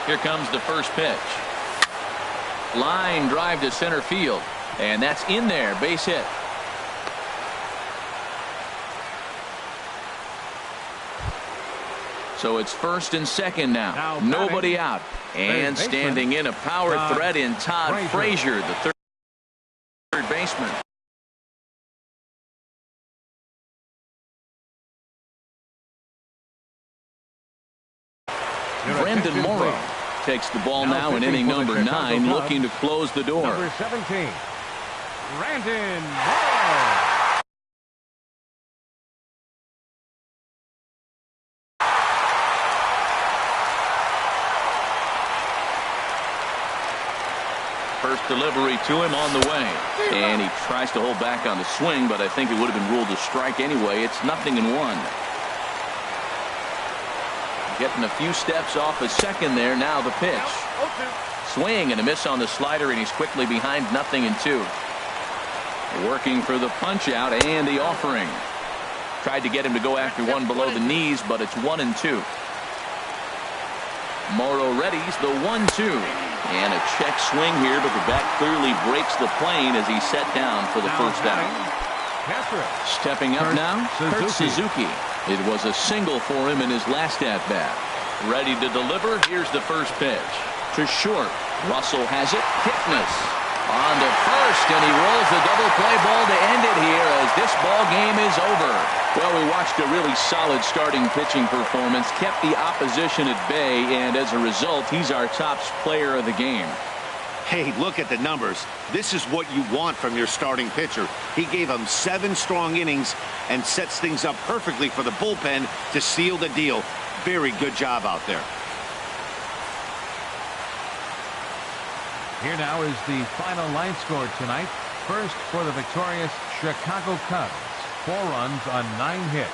Here comes the first pitch. Line drive to center field, and that's in there, base hit. So it's first and second now. Nobody out. And standing in a power threat in Todd Frazier, the third baseman. Brandon Morrow takes the ball now in inning number 9, looking to close the door. Number 17, Brandon Morrow. First delivery to him on the way. And he tries to hold back on the swing, but I think it would have been ruled a strike anyway. It's 0-1. Getting a few steps off a second there. Now the pitch. Swing and a miss on the slider, and he's quickly behind 0-2. Working for the punch out and the offering. Tried to get him to go after one below the knees, but it's 1-2. Morrow readies the 1-2. And a check swing here, but the bat clearly breaks the plane as he's set down for the first out. Stepping up now, Kurt Suzuki. It was a single for him in his last at-bat. Ready to deliver. Here's the first pitch. To short. Russell has it. Kipnis on to first, and he rolls the double play ball to end it here as this ball game is over. Well, we watched a really solid starting pitching performance, kept the opposition at bay, and as a result, he's our top player of the game. Hey, look at the numbers. This is what you want from your starting pitcher. He gave them 7 strong innings and sets things up perfectly for the bullpen to seal the deal. Very good job out there. Here now is the final line score tonight. First for the victorious Chicago Cubs. 4 runs on 9 hits.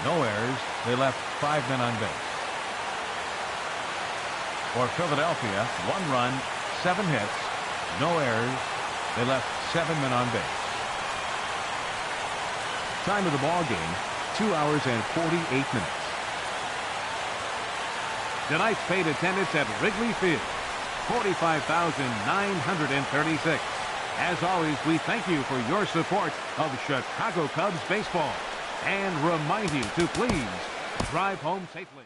No errors. They left 5 men on base. For Philadelphia, 1 run, 7 hits. No errors. They left 7 men on base. Time of the ball game, 2 hours and 48 minutes. Tonight's paid attendance at Wrigley Field, 45,936. As always, we thank you for your support of Chicago Cubs baseball and remind you to please drive home safely.